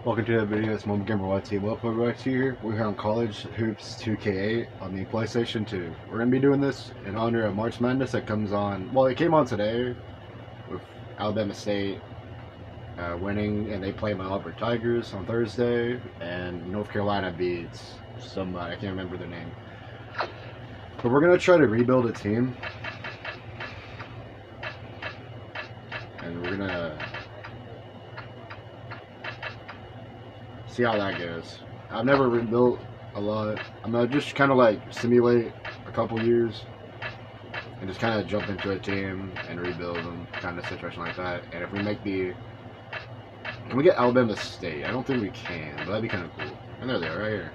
Welcome to the video. It's Mom Gamer YT. Welcome back to here. We're here on College Hoops 2K8 on the PlayStation 2. We're going to be doing this in honor of March Madness that comes on. Well, it came on today with Alabama State winning, and they play my Auburn Tigers on Thursday, and North Carolina beats somebody. I can't remember their name. But we're going to try to rebuild a team. And we're going to see how that goes. I've never rebuilt a lot. I'm gonna just kind of like simulate a couple years and just kind of jump into a team and rebuild them, kind of situation like that. And if we make can we get Alabama State? I don't think we can, but that'd be kind of cool. And there they are, right here.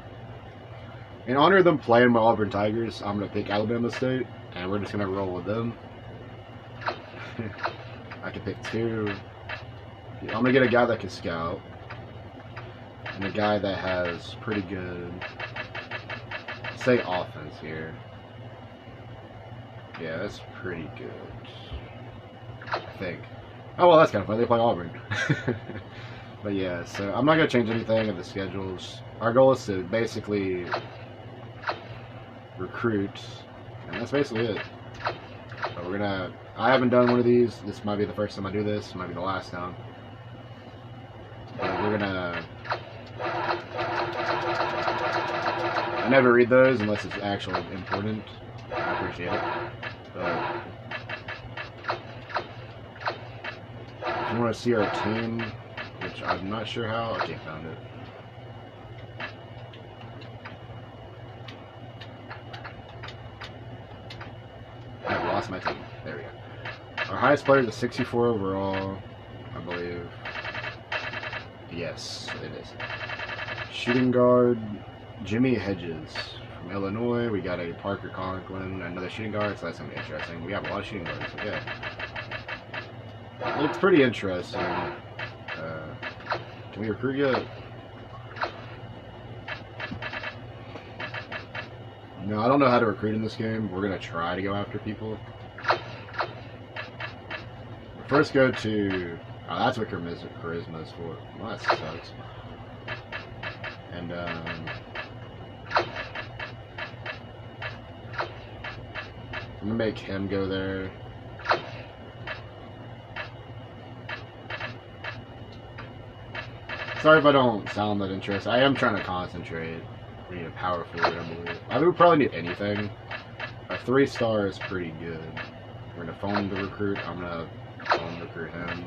In honor of them playing my Auburn Tigers, I'm gonna pick Alabama State, and we're just gonna roll with them. I can pick two. I'm gonna get a guy that can scout. And a guy that has pretty good, say, offense here. Yeah, that's pretty good, I think. Oh, well, that's kind of fun. They play Auburn. But yeah, so I'm not going to change anything of the schedules. Our goal is to basically recruit, and that's basically it. But we're going to, I haven't done one of these. This might be the first time I do this. It might be the last time. But we're going to, I never read those unless it's actually important. I appreciate it. But if you want to see our team, which I'm not sure how, I can't find it. I've lost my team. There we go. Our highest player is a 64 overall, I believe. Yes, it is. Shooting guard, Jimmy Hedges from Illinois. We got a Parker Conklin, another shooting guard, so that's going to be interesting. We have a lot of shooting guards, okay. It's pretty interesting. Can we recruit yet? No, I don't know how to recruit in this game. We're going to try to go after people. First go to... Oh, that's what charisma is for. Well, that sucks. And, I'm gonna make him go there. Sorry if I don't sound that interested. I am trying to concentrate. We need a power forward, I believe. I would probably need anything. A 3-star is pretty good. We're gonna phone the recruit. I'm gonna phone recruit him.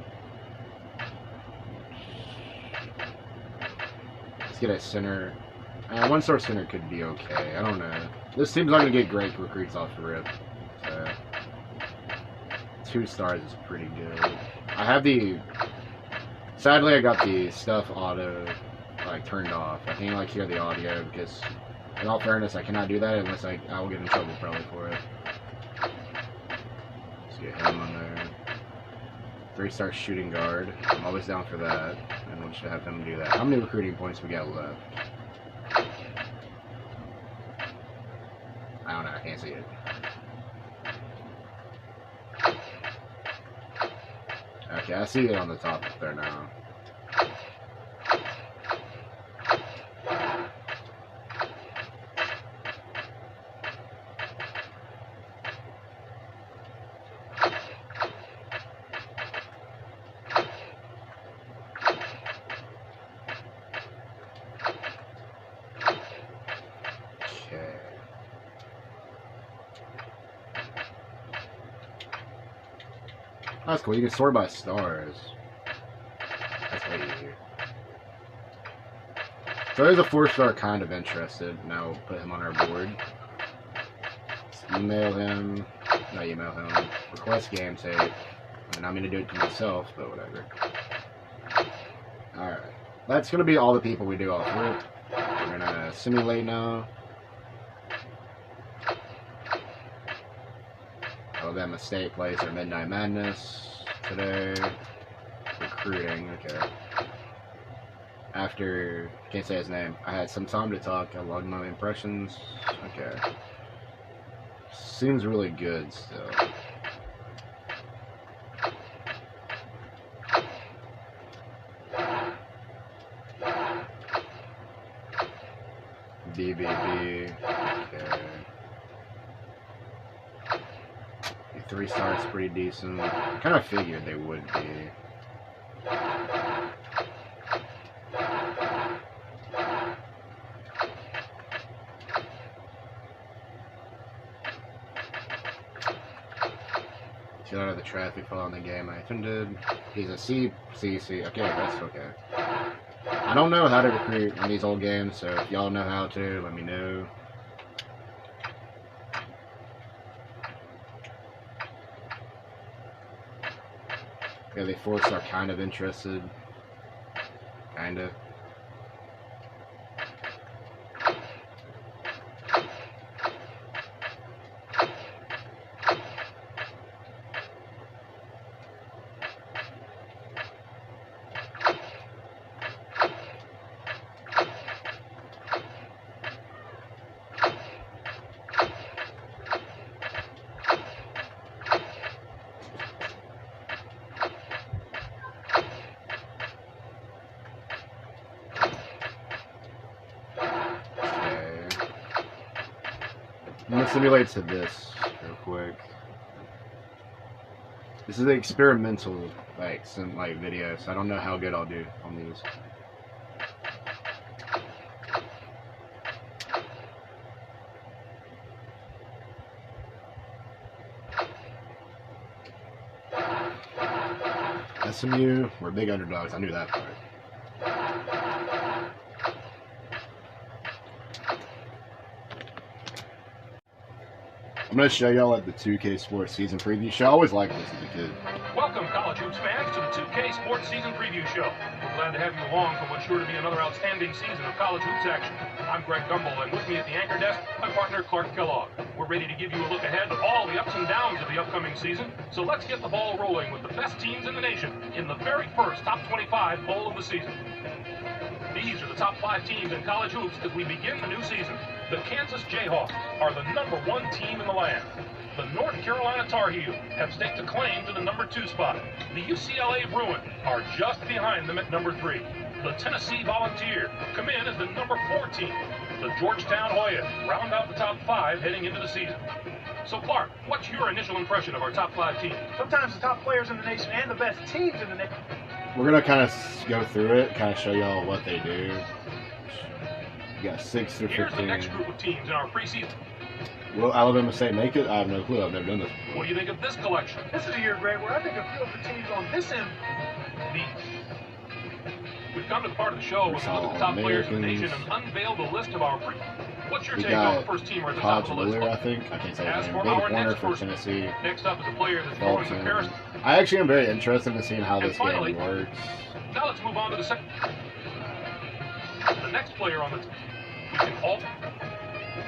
Let's get a center. 1-star center could be okay. I don't know. This team's not gonna get great recruits off the rip. So 2 stars is pretty good. I have the. Sadly, I got the stuff auto like turned off. I can't like hear the audio because, in all fairness, I cannot do that unless I will get in trouble probably for it. Let's get him on there. 3-star shooting guard. I'm always down for that, and we should have him do that. How many recruiting points we got left? I don't know. I can't see it. Okay, I see it on the top up there now. Okay. That's cool. You can sort by stars. That's way easier. So there's a 4-star kind of interested. Now we'll put him on our board. Let's email him. Not email him. Request game tape. I mean, I'm going to do it to myself, but whatever. Alright. That's going to be all the people we do off rip. We're going to simulate now. Alabama State plays their Midnight Madness today. Recruiting, okay. After, can't say his name, I had some time to talk. I logged my impressions. Okay. Seems really good still. BBB. Okay. The 3-star is pretty decent. Kind of figured they would be. Get out of the traffic fall in the game I attended. He's a CCC. Okay, that's okay. I don't know how to recruit in these old games, so if y'all know how to, let me know. Okay, the 4s are kind of interested. Kinda. I'm gonna simulate to this real quick. This is an experimental video, so I don't know how good I'll do on these. SMU, we're big underdogs. I knew that part. I'm going to show y'all at the 2K Sports Season Preview Show. I always liked this as a kid. Welcome, College Hoops fans, to the 2K Sports Season Preview Show. We're glad to have you along for what's sure to be another outstanding season of college hoops action. I'm Greg Gumbel, and with me at the anchor desk, my partner Clark Kellogg. We're ready to give you a look ahead of all the ups and downs of the upcoming season, so let's get the ball rolling with the best teams in the nation in the very first Top 25 Bowl of the season. These are the top 5 teams in college hoops as we begin the new season. The Kansas Jayhawks are the #1 team in the land. The North Carolina Tar Heels have staked a claim to the #2 spot. The UCLA Bruins are just behind them at #3. The Tennessee Volunteers come in as the #4 team. The Georgetown Hoyas round out the top 5 heading into the season. So Clark, what's your initial impression of our top 5 teams? Sometimes the top players in the nation and the best teams in the nation. We're going to kind of go through it, kind of show y'all what they do. You got 6 through 15. Here's the next group of teams in our preseason. Will Alabama State make it? I have no clue. I've never done this before. What do you think of this collection? This is a year, Greg, where I think a few of the teams on this end. We've come to the part of the show where we look at the top players in the nation and unveil the list of our What's your take on the first teamer at the top of the list? I think. I can't say his As name. for Big our Horner next for person, Tennessee. next up is a player that's drawing comparison. I actually am very interested in seeing how And this finally, game works. Now let's move on to the second. The next player on the team. We can all.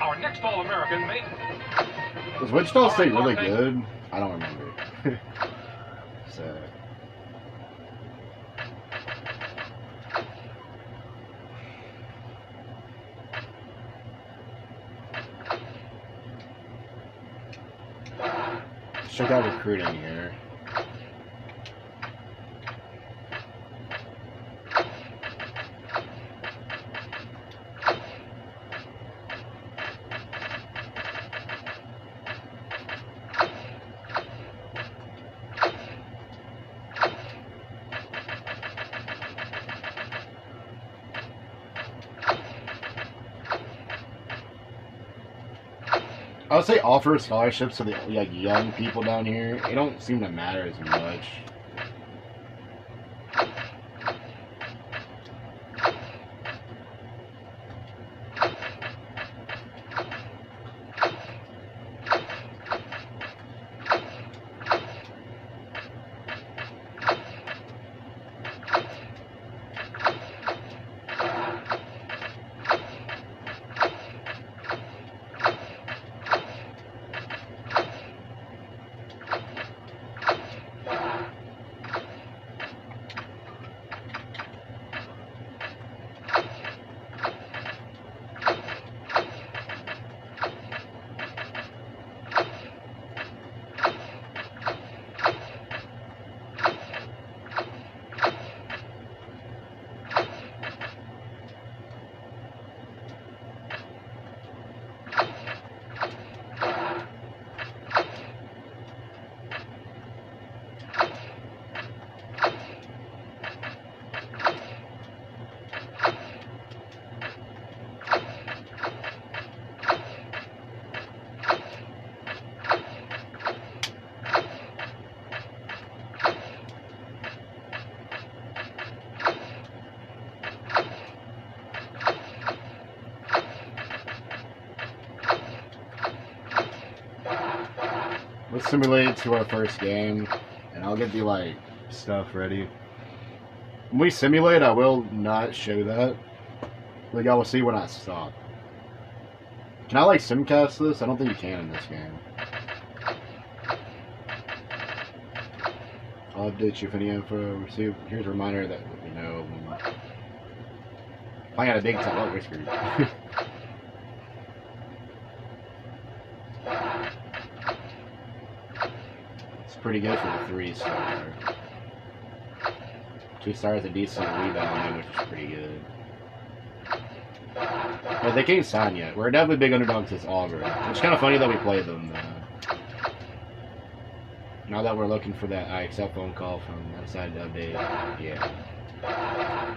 Our next All-American may. Was Wichita State really good? I don't remember. So. Let's check out recruiting here. I would say offer scholarships to the young people down here. It don't seem to matter as much. Let's simulate to our first game, and I'll get the like stuff ready. When we simulate, I will not show that. Like y'all will see when I stop. Can I like simcast this? I don't think you can in this game. I'll update you if any info. See, here's a reminder that you know. I got a big top up whisker. It's pretty good for the 3-star. 2 stars, a decent rebounding, which is pretty good. But they can't sign yet. We're definitely big underdogs this Auburn. It's kind of funny that we played them. Now that we're looking for that, I accept phone call from outside the update. Yeah.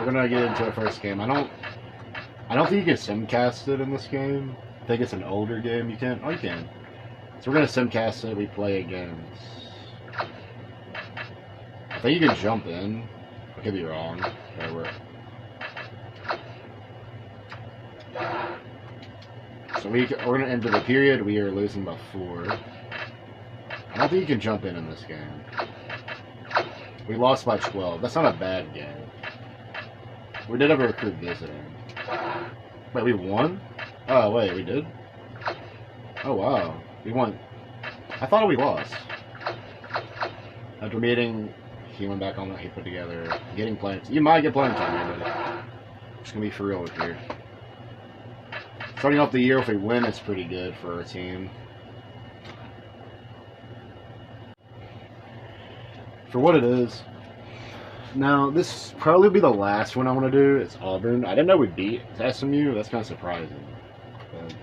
We're gonna get into the first game. I don't think you can simcast it in this game. I think it's an older game. You can. Oh, you can. So we're gonna simcast it. We play against. I think you can jump in. I could be wrong. So we're gonna enter the period. We are losing by 4. I don't think you can jump in this game. We lost by 12. That's not a bad game. We did have a recruit visiting. Wait, we won? Oh, wait, we did? Oh, wow. We won. I thought we lost. After meeting, he went back on what he put together. Getting playing. You might get playing time here, but it's going to be for real with here. Starting off the year, if we win, it's pretty good for our team. For what it is. Now, this probably be the last one I want to do. It's Auburn. I didn't know we beat SMU. That's kind of surprising. But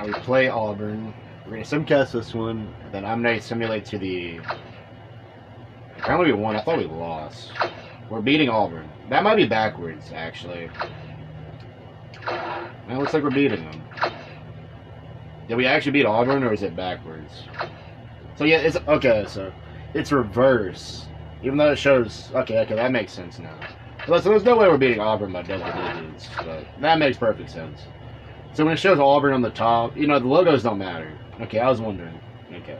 we play Auburn. We're going to simcast this one. Then I'm going to simulate to the... Apparently we won. I thought we lost. We're beating Auburn. That might be backwards, actually. It looks like we're beating them. Did we actually beat Auburn, or is it backwards? So yeah, it's... Okay, so... It's reverse. Even though it shows... Okay, that makes sense now. So there's no way we're beating Auburn by double digits. But that makes perfect sense. So when it shows Auburn on the top, you know, the logos don't matter. Okay, I was wondering. Okay.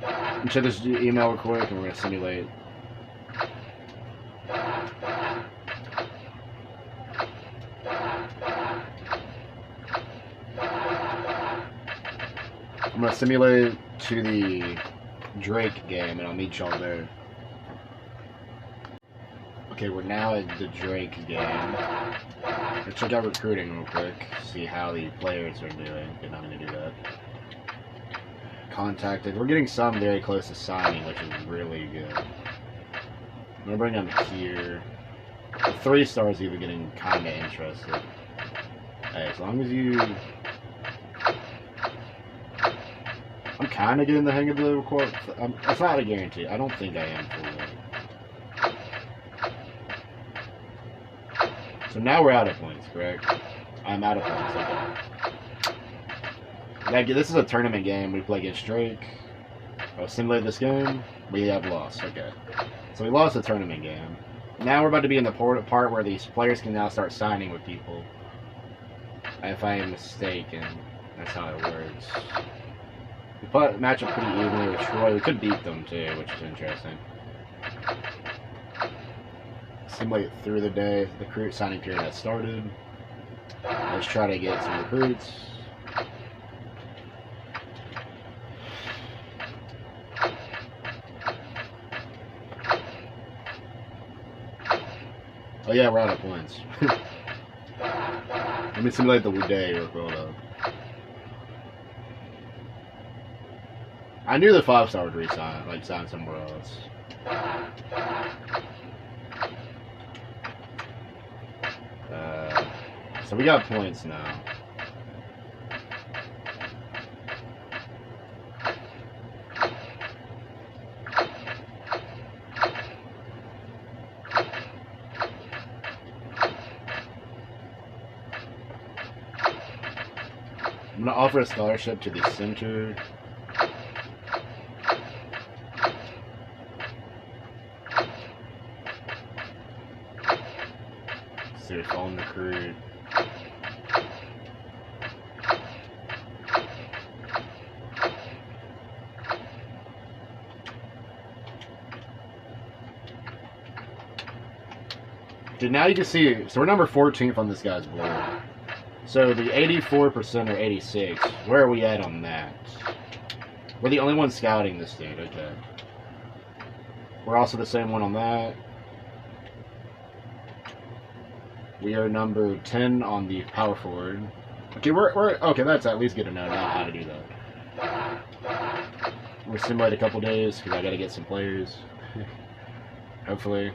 Let me check this email real quick and we're going to simulate. I'm going to simulate to the Drake game and I'll meet y'all there. Okay, we're now at the Drake game. Let's check out recruiting real quick, see how the players are doing. Did not going to do that. Contacted. We're getting some very close to signing, which is really good. I'm going to bring them here. The 3-stars even getting kind of interested. Hey, as long as you... I'm kind of getting the hang of the record. It's not a guarantee. I don't think I am fully. So now we're out of points, correct? I'm out of points. Okay. This is a tournament game. We play against Drake. I'll simulate this game. We have lost. Okay. So we lost the tournament game. Now we're about to be in the part where these players can now start signing with people. If I am mistaken, that's how it works. We match up pretty evenly with Troy. We could beat them too, which is interesting. Simulate through the day. The recruit signing period has started. Let's try to get some recruits. Oh yeah, we're out of points. Let me simulate the day real quick. I knew the 5-star would resign, like sign somewhere else. So we got points now. I'm gonna offer a scholarship to the center. Serious phone recruit. Dude, now you can see, so we're number 14th on this guy's board. So the 84% or 86, where are we at on that? We're the only one scouting this dude, okay. We're also the same one on that. We are number 10 on the power forward. Okay, okay, that's at least good to know now how to do that. We'll simulate a couple days, because I gotta get some players. Hopefully.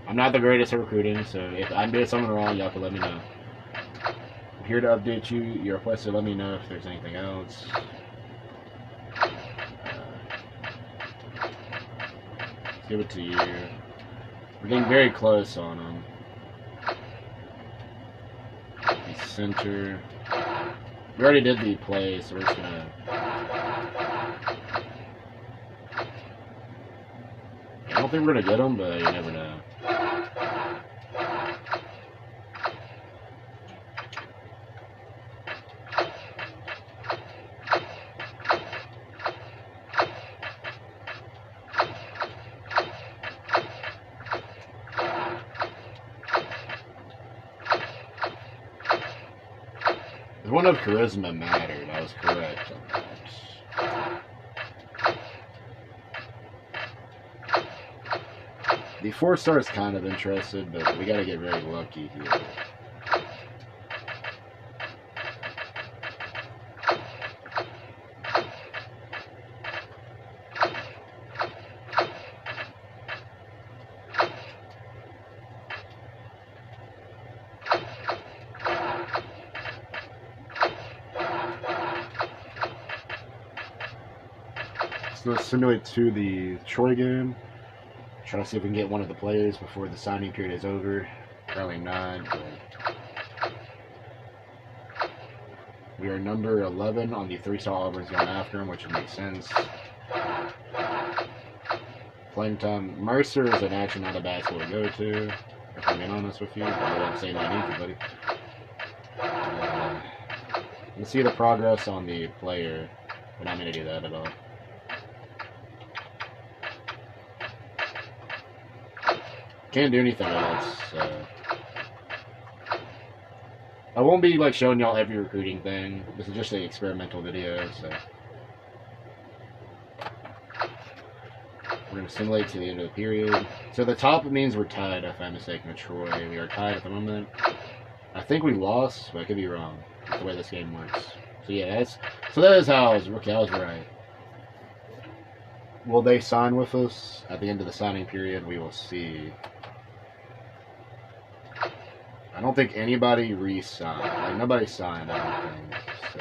I'm not the greatest at recruiting, so if I'm doing something wrong, y'all can let me know. I'm here to update you. You're requested. Let me know if there's anything else. Let's give it to you. We're getting very close on them. The center. We already did the play, so we're just gonna. I don't think we're gonna get them, but you never know. The one of charisma mattered. I was correct on that. The 4-star is kind of interested, but we gotta get very lucky here. So let's simulate to the Troy game. Try to see if we can get one of the players before the signing period is over. Probably not, but we are number 11 on the 3-star Auburn's going after him, which makes sense. Playing time. Mercer is an actually not a bad school to go to, if I'm being honest with you. I wouldn't say that either, buddy. Let's see the progress on the player. We're not going to do that at all. Can't do anything else, so. I won't be like showing y'all every recruiting thing. This is just an experimental video, so. We're going to simulate to the end of the period. So the top means we're tied, if I'm mistaken, with Troy. We are tied at the moment. I think we lost, but I could be wrong. That's the way this game works. So yeah, that is how I was right. Will they sign with us at the end of the signing period? We will see. I don't think anybody re-signed. Like, nobody signed, I don't think. So.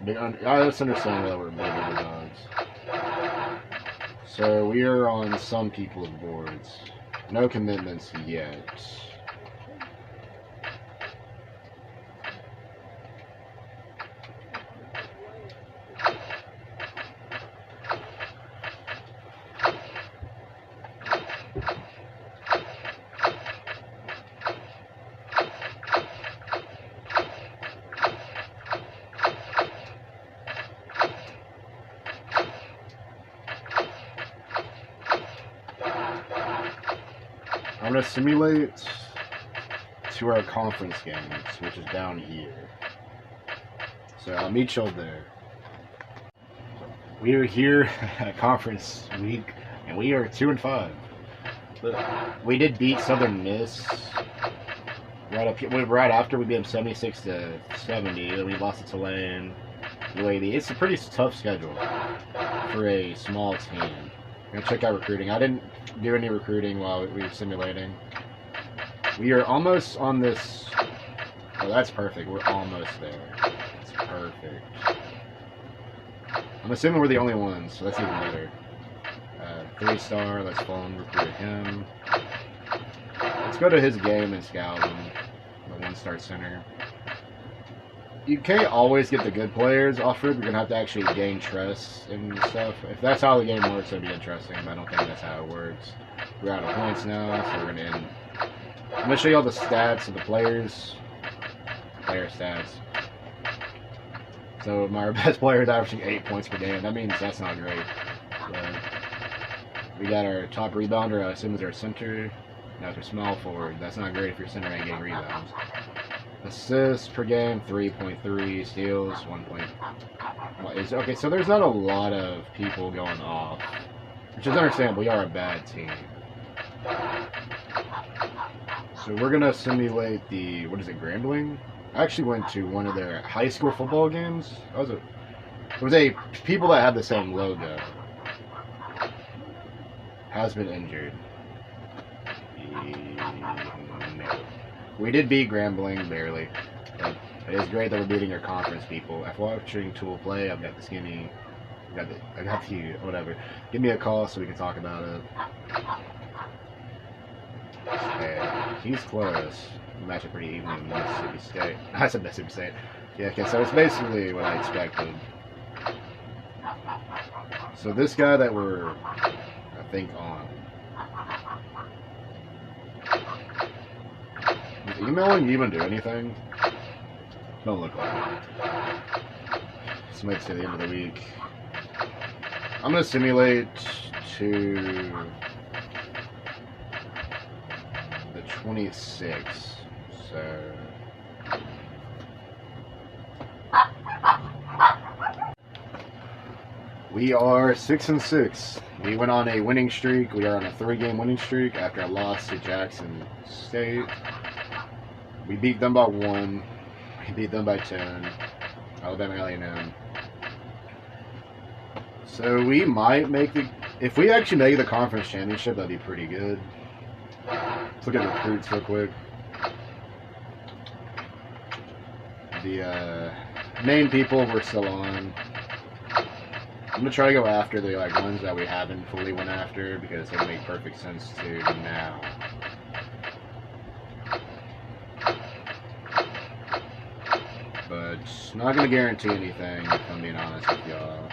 That's understandable that we're big underdogs. So we are on some people's boards. No commitments yet. I'm going to simulate to our conference games, which is down here. So I'll meet y'all there. We are here at conference week, and we are 2-5. We did beat Southern Miss right after we beat them 76-70. Then we lost to Tulane, UAB. It's a pretty tough schedule for a small team. I'm gonna check out recruiting. I didn't do any recruiting while we were simulating. We are almost on this. Oh, that's perfect. We're almost there. That's perfect. I'm assuming we're the only ones, so that's even better. 3-star. Let's phone recruit him. Let's go to his game and scout him. The 1-star center. You can't always get the good players offered. You're gonna have to actually gain trust and stuff. If that's how the game works, it'd be interesting. But I don't think that's how it works. We're out of points now, so we're gonna end. I'm gonna show you all the stats of the players. Player stats. So my best player is averaging 8 points per game. That means that's not great. But we got our top rebounder. I assume is our center. That's our small forward. That's not great if your center ain't getting rebounds. Assists per game, 3.3. Steals, 1. Okay, so there's not a lot of people going off, which is understandable. We are a bad team. So we're gonna simulate the Grambling. I actually went to one of their high school football games. It was a people that had the same logo. Has been injured. No. We did beat Grambling barely, but it is great that we're beating our conference people. After watching Tool play, I've got the skinny, I got the whatever. Give me a call so we can talk about it. Okay, he's close. The match is pretty even in Mississippi State. I said Mississippi State. Yeah, okay, so it's basically what I expected. So this guy that we're, I think, on. Does emailing even do anything? Don't look like it. This might say the end of the week. I'm going to simulate to the 26th. So we are 6-6. We went on a winning streak. We are on a 3-game winning streak after a loss to Jackson State. We beat them by 1. We beat them by 10. Alabama A&M. So we might make the... If we actually make the conference championship, that'd be pretty good. Let's look at recruits real quick. The main people we're still on. I'm going to try to go after the ones that we haven't fully went after because they make perfect sense to now. But not going to guarantee anything, if I'm being honest with y'all.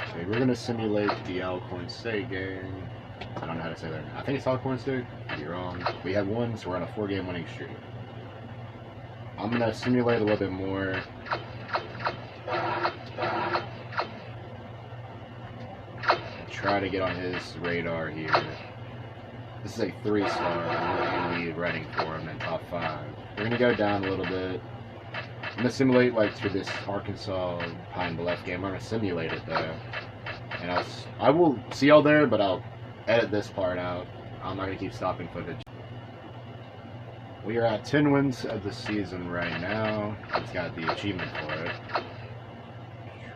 Okay, we're going to simulate the Alcorn State game. I don't know how to say that. I think it's Alcorn State. Could be wrong. We have 1, so we're on a 4-game winning streak. I'm going to simulate a little bit more. Try to get on his radar here. This is a 3-star. I'm going to be writing for him in top 5. We're going to go down a little bit. I'm going to simulate through this Arkansas Pine Bluff game. I'm going to simulate it though. And I will see y'all there, but I'll edit this part out. I'm not going to keep stopping footage. We are at 10 wins of the season right now. It's got the achievement for it.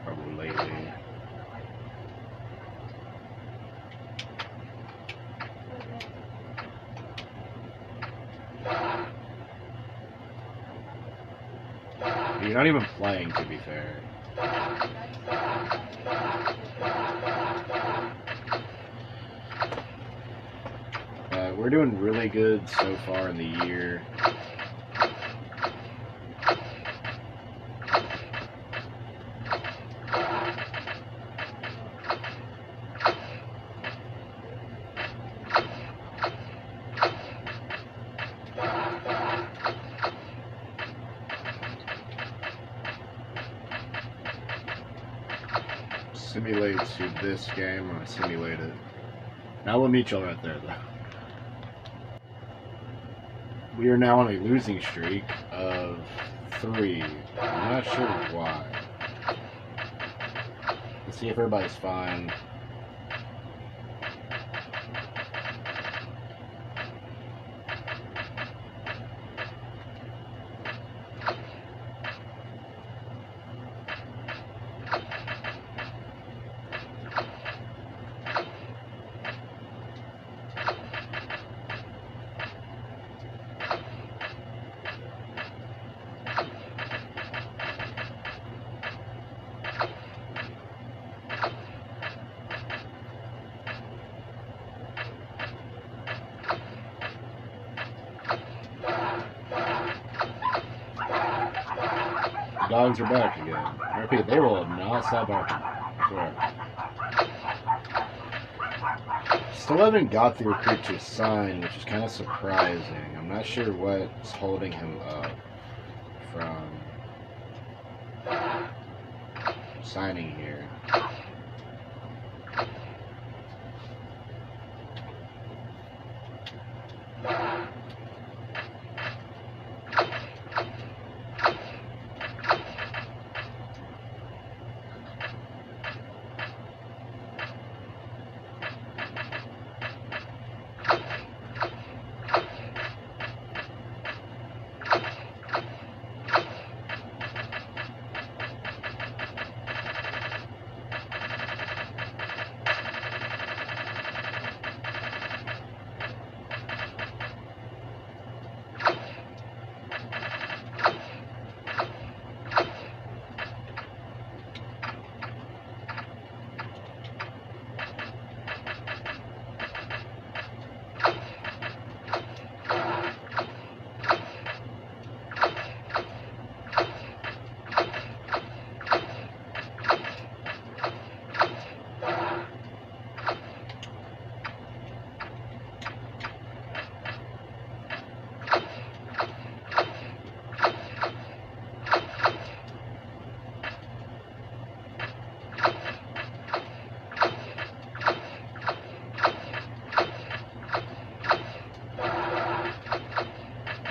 Trouble lately. You're not even playing, to be fair. We're doing really good so far in the year. Simulate to this game. I'm gonna simulate it. Now we'll meet y'all right there, though. We are now on a losing streak of 3. I'm not sure why. Let's see if everybody's fine. Dogs are back again. I repeat, they will not stop barking. I swear. Still haven't got the recruit to sign, which is kind of surprising. I'm not sure what's holding him up from signing here.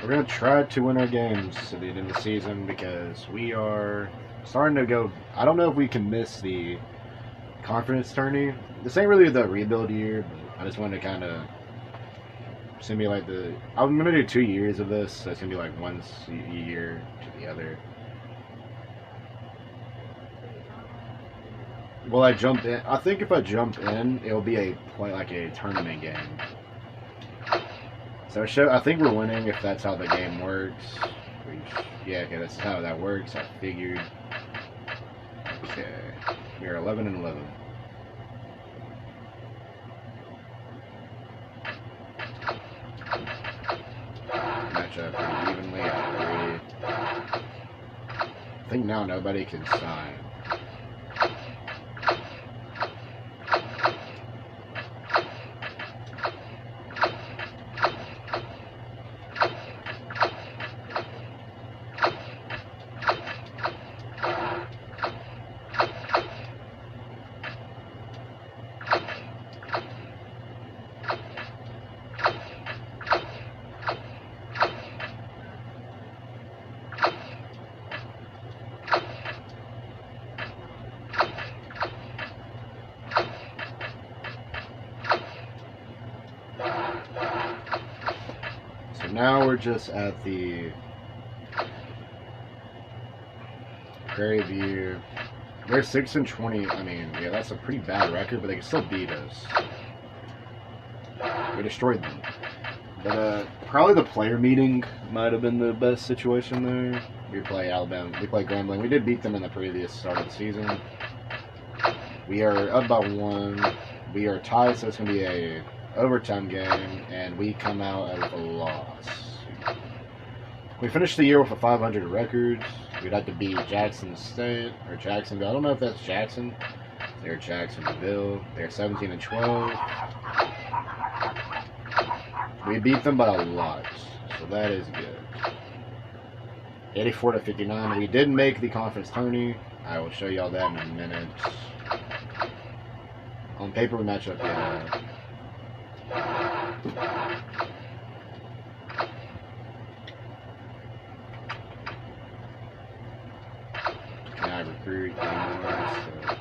We're going to try to win our games at the end of the season because we are starting to go... I don't know if we can miss the conference tourney. This ain't really the rebuild year, but I just wanted to kind of simulate the... I'm going to do 2 years of this, so it's going to be like once a year to the other. Will I jump in? I think if I jump in, it'll be a tournament game. So I think we're winning if that's how the game works. Yeah, okay, that's how that works. I figured. Okay, we're 11-11. Match up pretty evenly. I agree. I think now nobody can sign. now we're just at the Prairie View. They're 6-20. I mean, yeah, that's a pretty bad record, but they can still beat us. We destroyed them. But probably the player meeting might have been the best situation there. We play Alabama. We play Grambling. We did beat them in the previous start of the season. We are up by 1. We are tied, so it's going to be a overtime game, and we come out with a loss. We finished the year with a 500 record. We'd have to beat Jackson State or Jacksonville. I don't know if that's Jackson. They're Jacksonville. They're 17-12. We beat them by a lot, so that is good. 84-59. We did make the conference tourney. I will show y'all that in a minute. On paper, we match up. Yeah. Can I recruit anymore? So.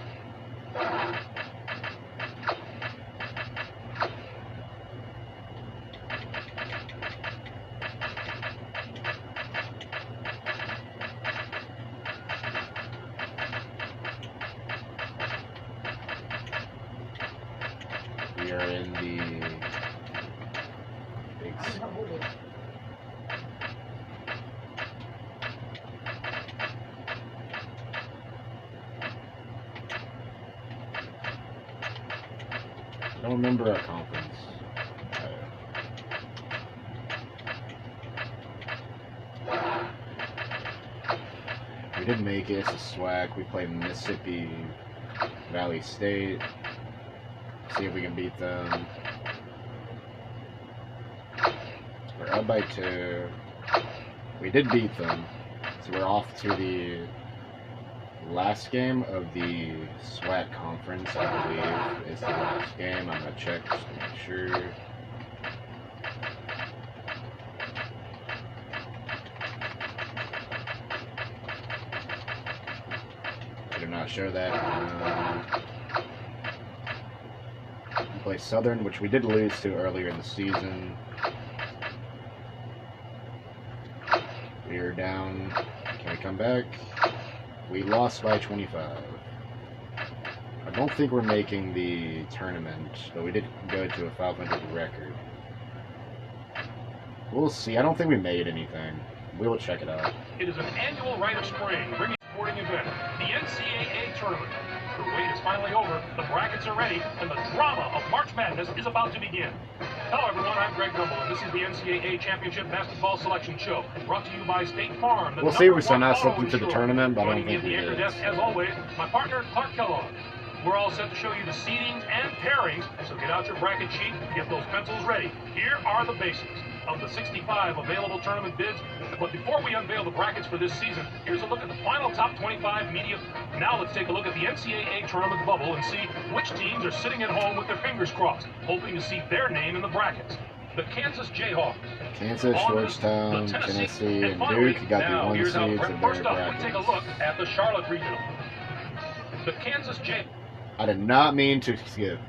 We are in the big. I don't remember our conference. We didn't make it. It's a SWAC. We play Mississippi Valley State. See if we can beat them. We're up by 2. We did beat them. So we're off to the last game of the SWAC conference, I believe, is the last game. I'm going to check just to make sure. I did not show that. We play Southern, which we did lose to earlier in the season. We are down. Can we come back? We lost by 25. I don't think we're making the tournament, but we did go to a 500 record. We'll see. I don't think we made anything. We will check it out. It is an annual rite of spring, bringing a sporting event, the NCAA tournament. The wait is finally over, the brackets are ready, and the drama of March Madness is about to begin. Hello everyone, I'm Greg Gumbel, and this is the NCAA Championship Basketball Selection Show, brought to you by State Farm. We'll see if we send us something to the tournament, but I don't think we we did. did. Desk, as always, my partner, Clark Kellogg. We're all set to show you the seedings and pairings, so get out your bracket sheet, get those pencils ready. Here are the basics of the 65 available tournament bids. But before we unveil the brackets for this season, here's a look at the final top 25 media. Now let's take a look at the NCAA tournament bubble and see which teams are sitting at home with their fingers crossed, hoping to see their name in the brackets. The Kansas Jayhawks, Kansas, Georgetown, Tennessee, and Duke got the 1 seeds in their first up, brackets. let's take a look at the Charlotte Regional. The Kansas Jayhawks. I did not mean to skip.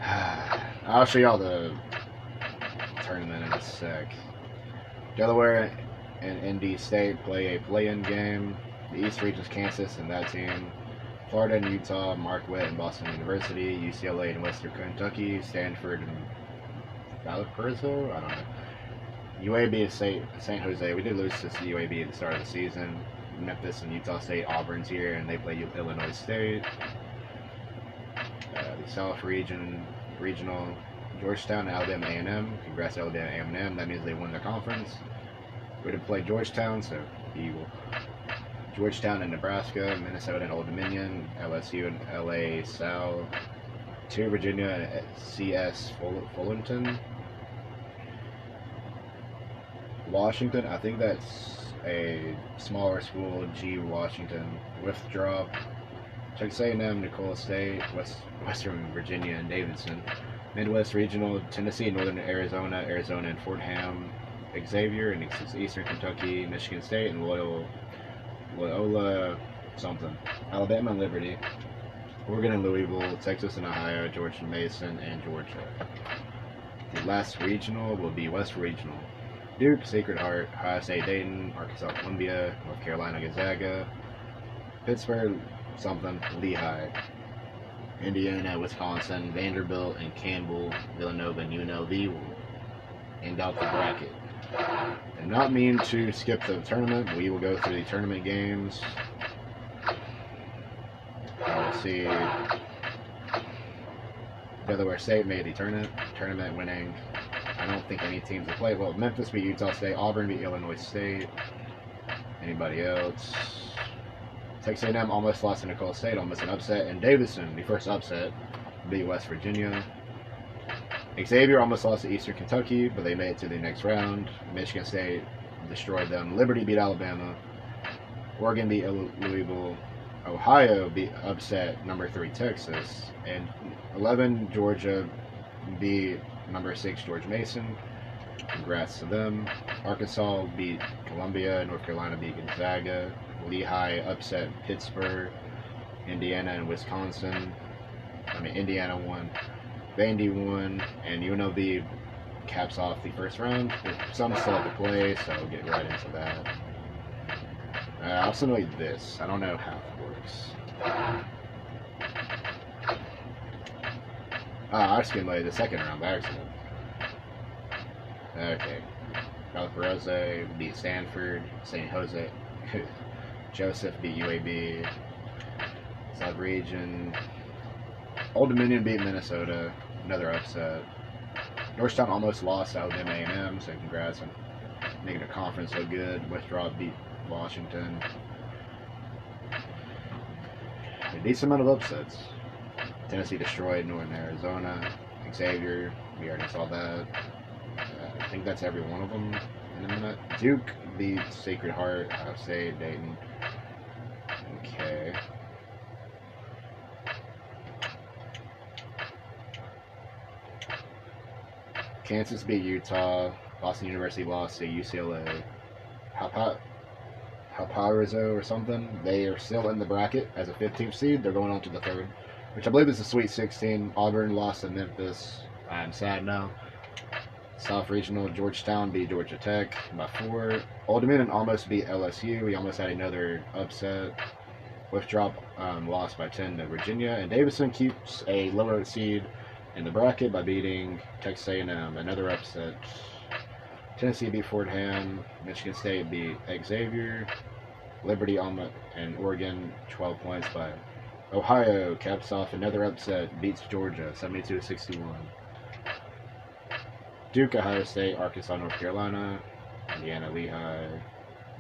I'll show y'all the tournament in a sec. Delaware and ND State play a play-in game. The East Region's Kansas and that team. Florida and Utah, Marquette and Boston University, UCLA and Western Kentucky, Stanford and Valparaiso, I don't know. UAB and St. Jose. We did lose to UAB at the start of the season. Memphis and Utah State, Auburn's here, and they play Illinois State. The South Regional, Georgetown and Alabama A&M. Congrats Alabama A&M. That means they won the conference. We did play Georgetown, so Eagle. Georgetown and Nebraska, Minnesota and Old Dominion, LSU and LA Sal, 2 Virginia and CS Fullerton. Washington, I think that's a smaller school, G Washington. Withdraw. Texas A&M, Nicola State, Western Virginia and Davidson. Midwest Regional, Tennessee, Northern Arizona, Arizona and Fort Ham. Xavier and Eastern Kentucky, Michigan State and Loyola something. Alabama and Liberty. Oregon and Louisville, Texas and Ohio, George Mason and Georgia. The last regional will be West Regional. Duke, Sacred Heart, Ohio State, Dayton, Arkansas, Columbia, North Carolina, Gonzaga, Pittsburgh, something, Lehigh, Indiana, Wisconsin, Vanderbilt, and Campbell, Villanova, and UNLV will end out the bracket. And not mean to skip the tournament, we will go through the tournament games. Let's see. Delaware State made the tournament winning. I don't think any teams have played. Well, Memphis beat Utah State, Auburn beat Illinois State. Anybody else? Texas A&M almost lost to Nicole State, almost an upset. And Davidson, the first upset, beat West Virginia. Xavier almost lost to Eastern Kentucky, but they made it to the next round. Michigan State destroyed them. Liberty beat Alabama. Oregon beat Louisville. Ohio beat upset number 3 Texas. And 11 Georgia beat number 6 George Mason. Congrats to them. Arkansas beat Columbia. North Carolina beat Gonzaga. Lehigh upset Pittsburgh. Indiana and Wisconsin. Indiana won. Vandy won, and UNLV caps off the first round. Some still have to play, so I'll get right into that. I'll simulate this. I don't know how it works. I simulated the second round by accident. Okay. Valparaiso beat Stanford. St. Jose. Joseph beat UAB. South Region. Old Dominion beat Minnesota. Another upset. Georgetown almost lost to Alabama A&M, so congrats on making the conference look good. Withdraw beat Washington. A decent amount of upsets. Tennessee destroyed Northern Arizona. Xavier, we already saw that. I think that's every one of them in a minute. Duke beat Sacred Heart, Ohio State, Dayton. Okay. Kansas beat Utah. Boston University lost to UCLA. Valparaiso or something. They are still in the bracket as a 15th seed. They're going on to the third, which I believe is the Sweet 16. Auburn lost to Memphis. I'm sad now. South Regional, Georgetown beat Georgia Tech by 4. Old Dominion almost beat LSU. We almost had another upset. Withdraw lost by 10 to Virginia. And Davidson keeps a lower seed in the bracket by beating Texas A&M. Another upset. Tennessee beat Fordham. Michigan State beat Xavier. Liberty and Oregon 12 points by Ohio. Caps off another upset. Beats Georgia 72-61. Duke, Ohio State, Arkansas, North Carolina, Indiana, Lehigh,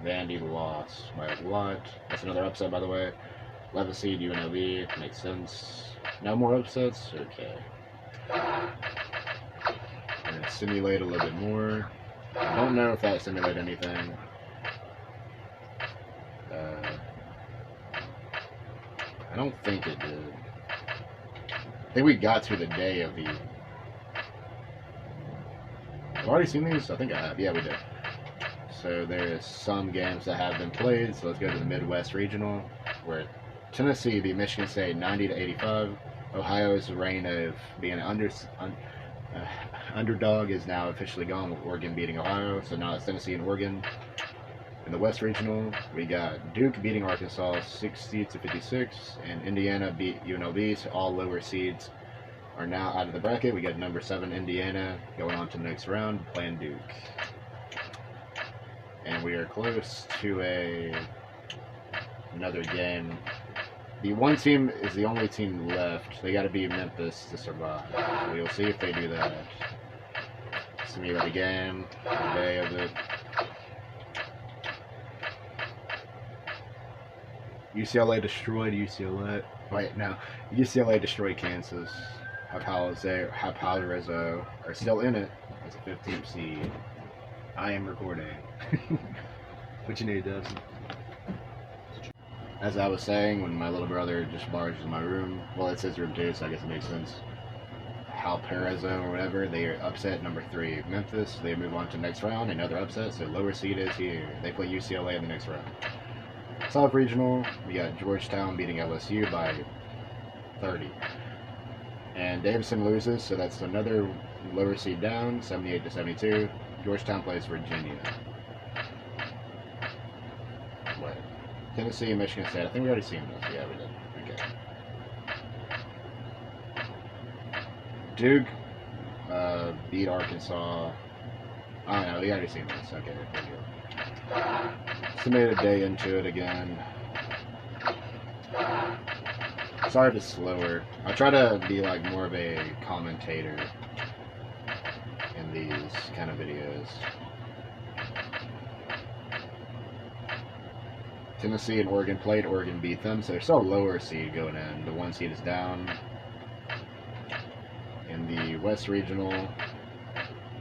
Vandy lost by a lot. That's another upset, by the way. 11th seed UNLV, makes sense. No more upsets? Okay. I'm going to simulate a little bit more. I don't know if that simulated anything. I don't think it did. I think we got to the day of the... I've already seen these? I think I have. Yeah, we did. So there's some games that have been played. So let's go to the Midwest Regional, where Tennessee beat Michigan State 90-85. Ohio's reign of being an underdog is now officially gone, with Oregon beating Ohio. So now it's Tennessee and Oregon. In the West Regional, we got Duke beating Arkansas 60-56, and Indiana beat UNLV. So all lower seeds are now out of the bracket. We got number 7 Indiana going on to the next round, playing Duke. And we are close to another game. The one team is the only team left. They got to beat Memphis to survive. So we'll see if they do that. Simulate a game, the day of it. UCLA destroyed UCLA. Wait, no. UCLA destroyed Kansas. Valparaiso are still in it as a 15th seed. I am recording. What you need, Dustin? As I was saying, when my little brother just barged in my room, well, it's his room too, so I guess it makes sense. Valparaiso or whatever, they are upset number 3 Memphis. They move on to the next round, another upset, so lower seed is here. They play UCLA in the next round. South Regional, we got Georgetown beating LSU by 30. And Davidson loses, so that's another lower seed down, 78-72. Georgetown plays Virginia. What? Tennessee and Michigan State. I think we already seen this. Yeah, we did. Okay. Duke beat Arkansas. Oh no, we already seen this. Okay, there we go. Submitted a day into it again. Sorry if it's slower. I try to be like more of a commentator in these kind of videos. Tennessee and Oregon played. Oregon beat them, so they're still a lower seed going in. The 1 seed is down. In the West Regional,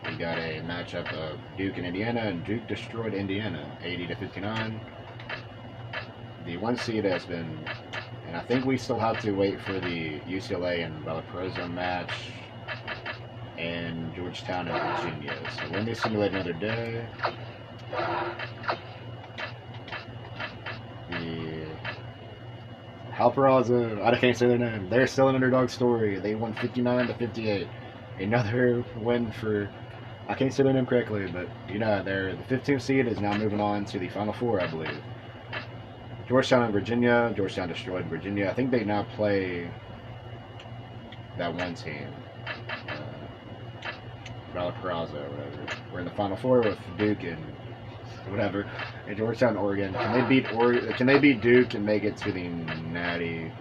we got a matchup of Duke and Indiana, and Duke destroyed Indiana 80-59. The 1 seed has been, and I think we still have to wait for the UCLA and Valparaiso match, and Georgetown and Virginia. So let me simulate another day. The Valparaiso, I can't say their name. They're still an underdog story. They won 59-58. Another win for, I can't say their name correctly, but you know, they're the 15th seed is now moving on to the Final Four, I believe. Georgetown and Virginia. Georgetown destroyed Virginia. I think they now play that one team, Valparaiso or whatever. We're in the Final Four with Duke and whatever, and Georgetown, Oregon. Can they beat Can they beat Duke and make it to the Natty?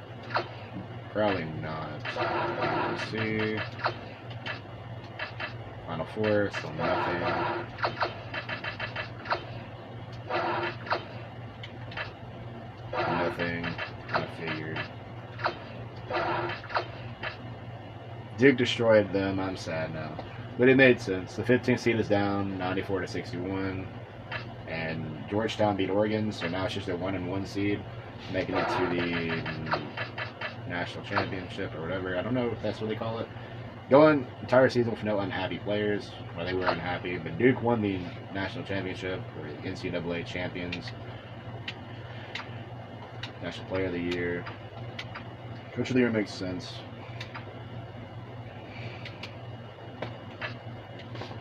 Probably not. Let's see. Final Four, still nothing. Nothing. Kind of figured. Duke destroyed them. I'm sad now, but it made sense. The 15th seed is down, 94-61. And Georgetown beat Oregon, so now it's just a 1-1 seed, making it to the national championship or whatever. I don't know if that's what they call it. Going entire season with no unhappy players. Well, they were unhappy, but Duke won the national championship, or NCAA champions. National Player of the Year. Coach of the Year makes sense.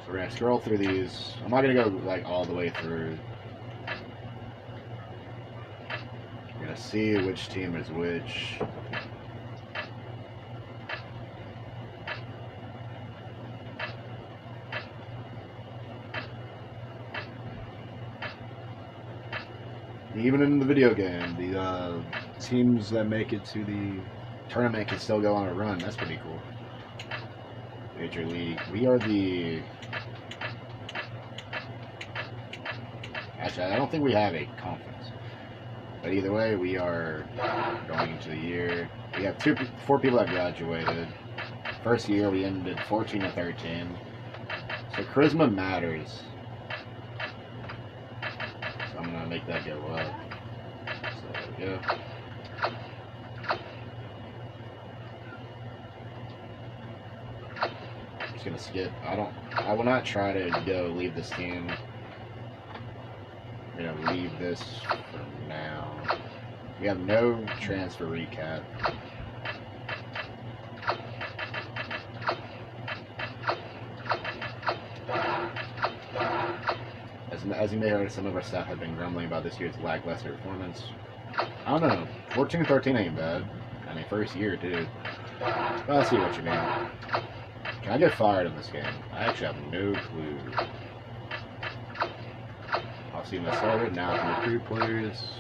So we're gonna scroll through these. I'm not gonna go like all the way through. We're gonna see which team is which. Even in the video game, the teams that make it to the tournament can still go on a run. That's pretty cool. Major League. We are the... Actually, I don't think we have a conference. But either way, we are going into the year. We have 4 people that graduated. First year, we ended 14-13. So charisma matters. So I'm gonna make that go up. So there we go. I'm just gonna skip. I will not try to leave this team. I'm gonna leave this for now. We have no transfer recap. As you may have heard, some of our staff have been grumbling about this year's lackluster performance. I don't know. 14-13 ain't bad. I mean, first year, dude. But I see what you mean. Can I get fired in this game? I actually have no clue. Off-season has started. Now I can recruit players.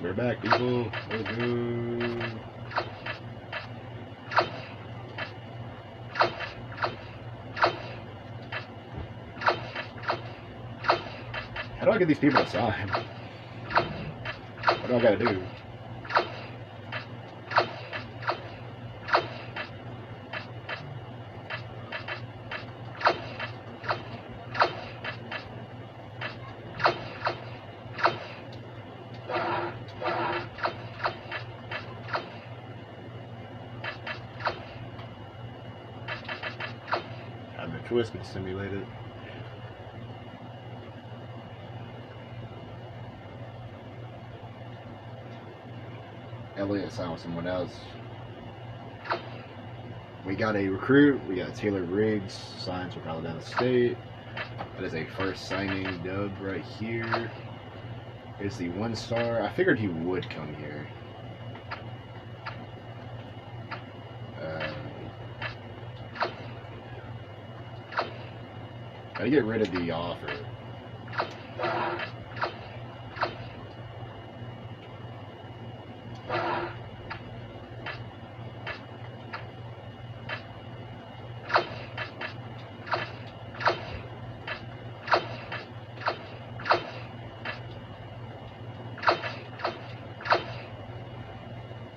We're back, people. Let's go. How do I get these people to sign? What do I gotta do? I have no choice but to simulate it. Elliott signed with someone else. We got a recruit. We got Taylor Riggs, signs with Alabama State. That is a first signing dub right here. Here's the 1-star. I figured he would come here. Gotta get rid of the offer.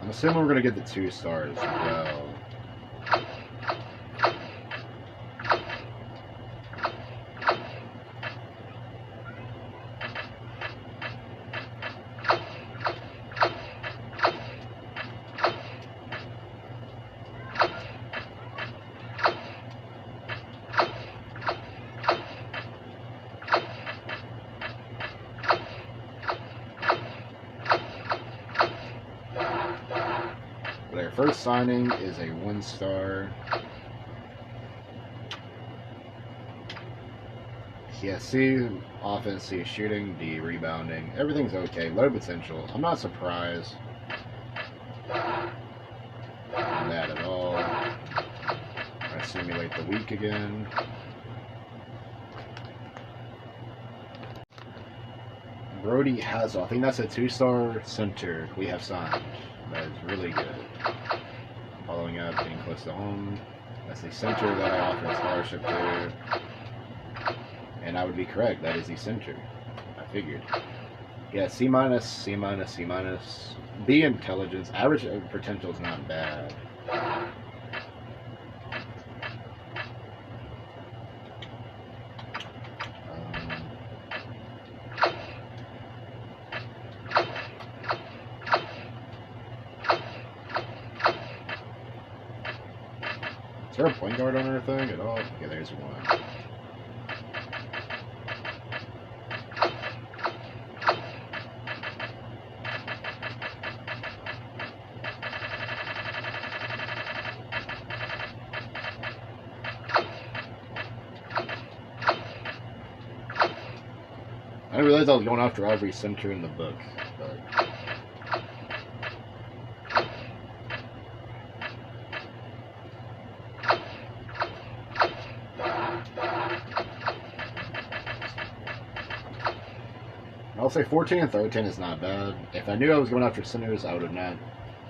I'm assuming we're gonna get the 2 stars as well. Their first signing is a 1-star. Yeah, C, offense, C, shooting, D, rebounding. Everything's okay. Low potential. I'm not surprised on that at all. I simulate the week again. Brody Hazel. I think that's a 2-star center we have signed. That is really good. Following up, getting close to home. That's the center that I offered a scholarship to. And I would be correct. That is the center. I figured. Yeah, C minus, C minus, C minus. B intelligence. Average potential is not bad. Is there a point guard on our thing at all? Yeah, there's one. I didn't realize I was going after every center in the book, but... I'll say 14 and 13 is not bad. If I knew I was going after centers, I would have not.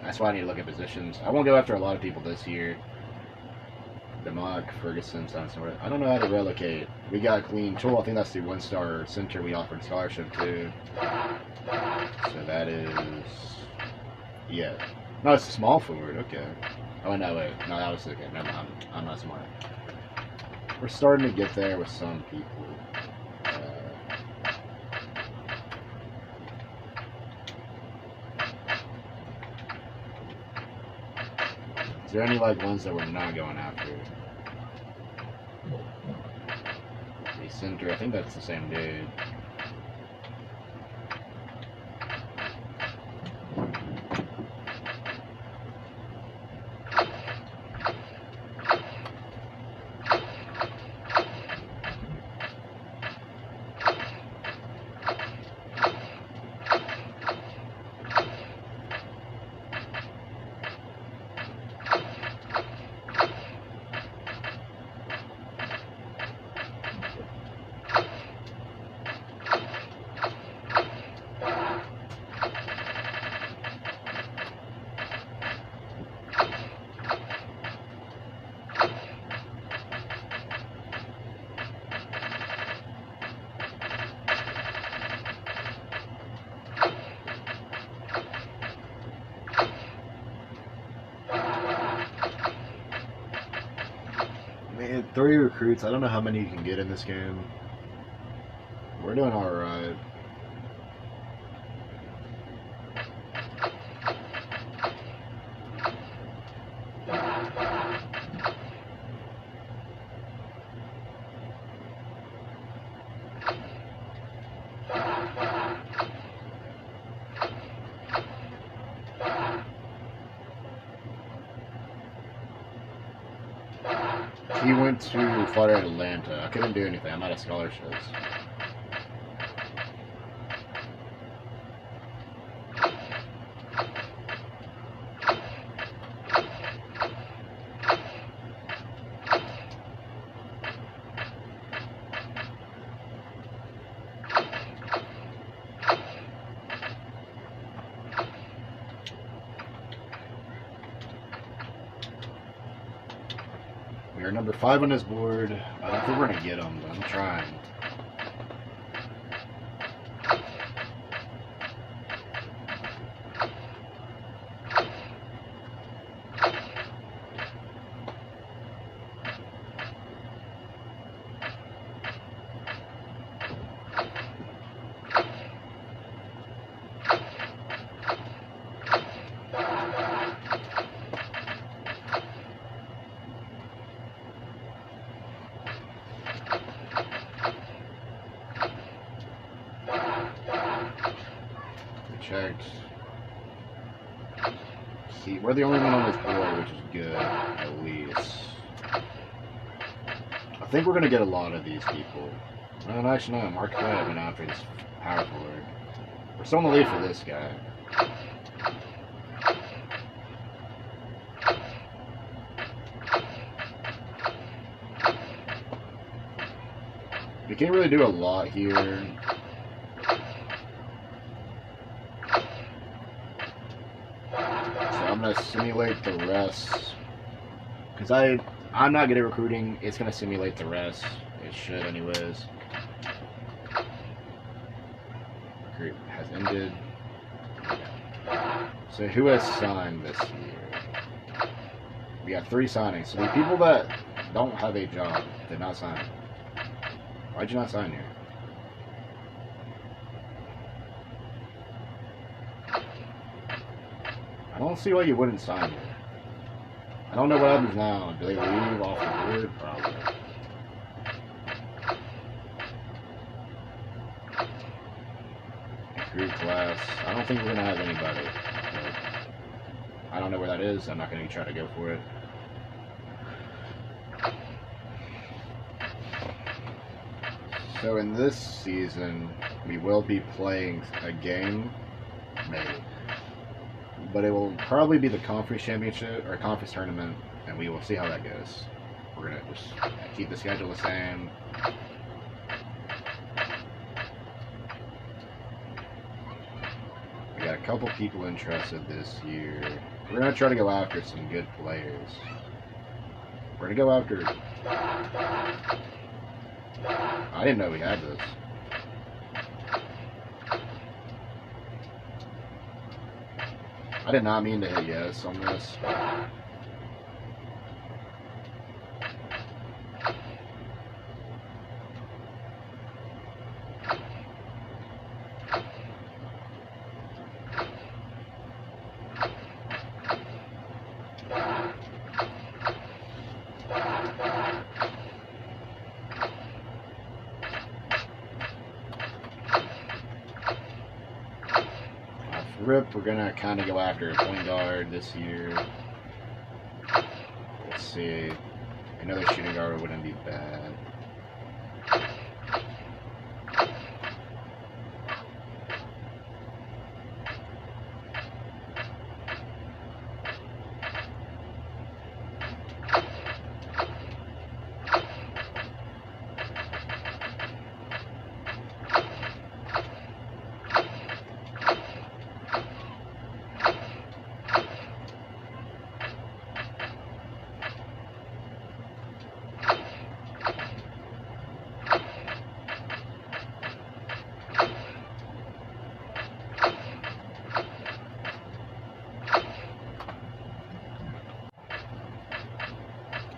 That's why I need to look at positions. I won't go after a lot of people this year. DeMock, Ferguson, Johnson. I don't know how to relocate. We got Clean Tool. I think that's the 1-star center we offered scholarship to. So that is... Yeah. No, it's a small forward. Okay. Oh, no, wait. No, that was okay. Never mind. I'm not smart. We're starting to get there with some people. Is there any like ones that we're not going after? The center, I think that's the same dude. Man, 3 recruits. I don't know how many you can get in this game. We're doing alright. He went to Florida Atlanta. I couldn't do anything. I'm out of scholarships. We are number 5 on this board. I don't think we're going to get them, but I'm trying. Checked. See, we're the only one on this board, which is good, at least. I think we're going to get a lot of these people. No, actually, no. Mark Webb and after this power forward. We're still in the lead for this guy. We can't really do a lot here. I'm going to simulate the rest, because I'm not good at recruiting. It's going to simulate the rest. It should anyways. Recruit has ended. So who has signed this year? We got 3 signings. So the people that don't have a job did not sign. Why'd you not sign here? I don't see why you wouldn't sign here. I don't know what happens now. Do they leave off the board? Probably. Recruit class. I don't think we're going to have anybody. I don't know where that is. I'm not going to try to go for it. So in this season, we will be playing a game, maybe. But it will probably be the conference championship or conference tournament, and we will see how that goes. We're going to just keep the schedule the same. We got a couple people interested this year. We're going to try to go after some good players. We're going to go after... I didn't know we had this. I did not mean to hit yes on this. Rip, we're gonna kind of go after a point guard this year. Let's see. Another shooting guard wouldn't be bad.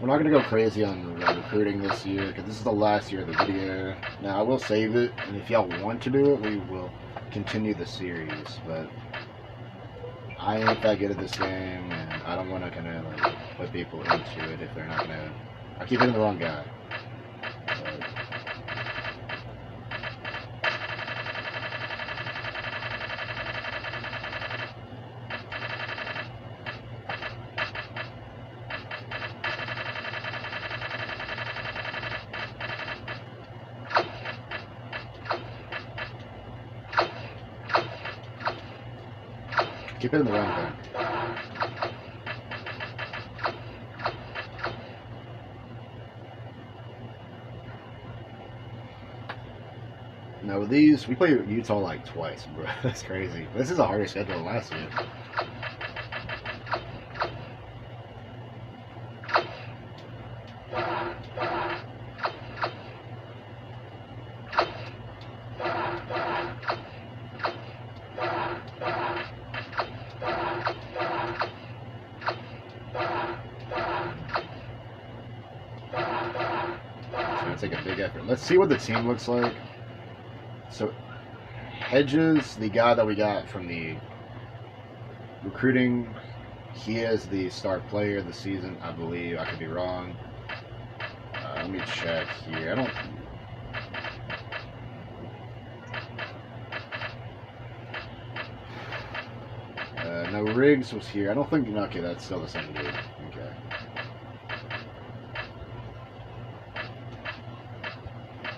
We're not going to go crazy on recruiting this year, because this is the last year of the video. Now, I will save it, and if y'all want to do it, we will continue the series, but I ain't that good at this game, and I don't want to kind of like put people into it if they're not going to... I keep hitting the wrong guy. But Keep hitting the wrong thing. Now with these, we play Utah like twice, bro. That's crazy. This is a harder schedule than last year. Take a big effort. Let's see what the team looks like. So, Hedges, the guy that we got from the recruiting, he is the star player of the season, I believe. I could be wrong. Let me check here. I don't. No, Riggs was here. I don't think. Okay, that's still the same dude. Okay.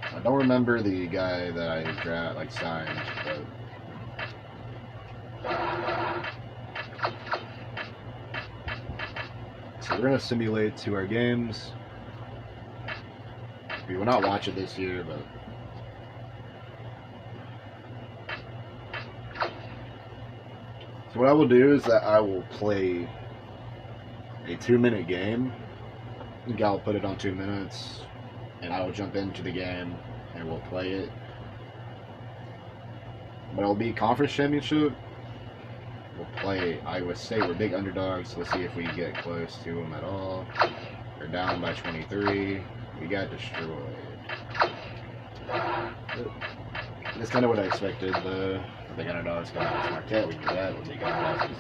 I don't remember the guy that I signed, but so we're gonna simulate to our games. We will not watch it this year, but so what I will do is that I will play a 2-minute game. I think I'll put it on 2 minutes, and I will jump into the game and we'll play it. But it'll be conference championship. We'll play Iowa State. We're big underdogs, so let's see if we get close to them at all. They're down by 23. We got destroyed. That's kind of what I expected. The big underdogs coming out of Marquette. We knew that. We're big underdogs.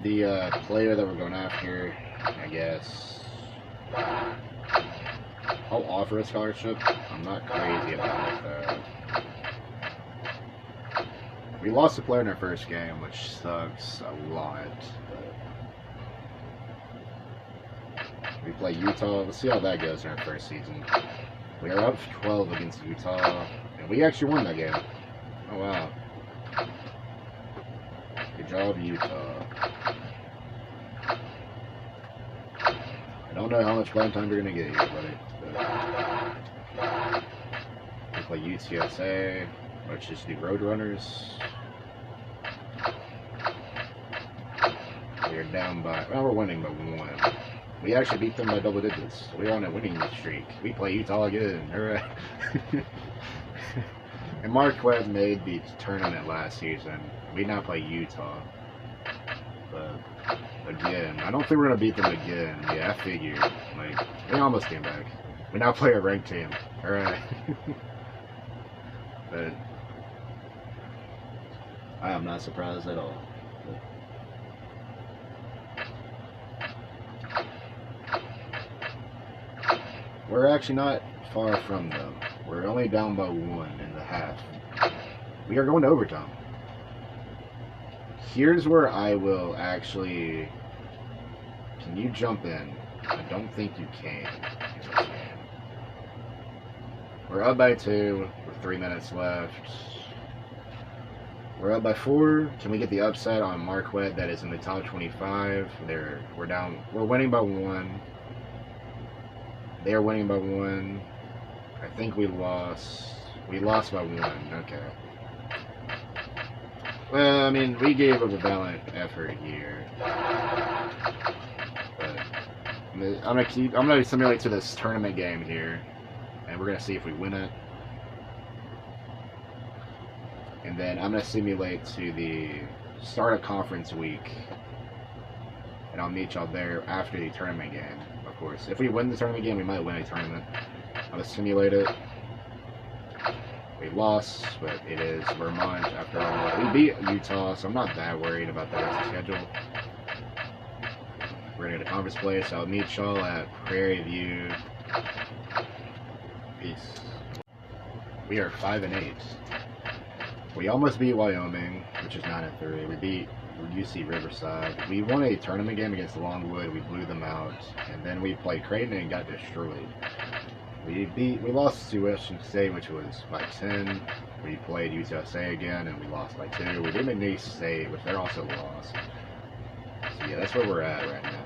The player that we're going after, I guess, I'll offer a scholarship. I'm not crazy about it, though. We lost a player in our first game, which sucks a lot. But we play Utah. Let's see how that goes in our first season. We are up 12 against Utah, and we actually won that game. Oh, wow. Good job, Utah. I don't know how much playing time you're going to get here, buddy. We play UTSA, which is the Roadrunners. We are down by, well, we're winning by 1. We actually beat them by double digits. We're on a winning streak. We play Utah again. Hooray. And Marquette made the tournament last season. We now play Utah. But again, I don't think we're going to beat them again. Yeah, I figured. Like, we almost came back. We now play a ranked team. Alright. But I am not surprised at all. We're actually not far from them. We're only down by 1.5. We are going to overtime. Here's where I will actually... Can you jump in? I don't think you can. We're up by 2 with 3 minutes left. We're up by 4. Can we get the upset on Marquette that is in the top 25? We're down. We're winning by 1. They are winning by 1. I think we lost. We lost by 1. Okay. Well, I mean, we gave up a valiant effort here. But I'm gonna simulate to this tournament game here, and we're gonna see if we win it. And then I'm gonna simulate to the start of conference week, and I'll meet y'all there after the tournament game. Of course, if we win the tournament game, we might win a tournament. I'm gonna simulate it. We lost, but it is Vermont after all. We beat Utah, so I'm not that worried about the rest of the schedule. We're gonna go to conference play, so I'll meet y'all at Prairie View. Peace. We are 5-8. We almost beat Wyoming, which is 9-3. We beat UC Riverside. We won a tournament game against Longwood. We blew them out, and then we played Creighton and got destroyed. We lost to Western State, which was by 10. We played UTSA again, and we lost by 2. We did McNeese State, which they're also lost. So yeah, that's where we're at right now.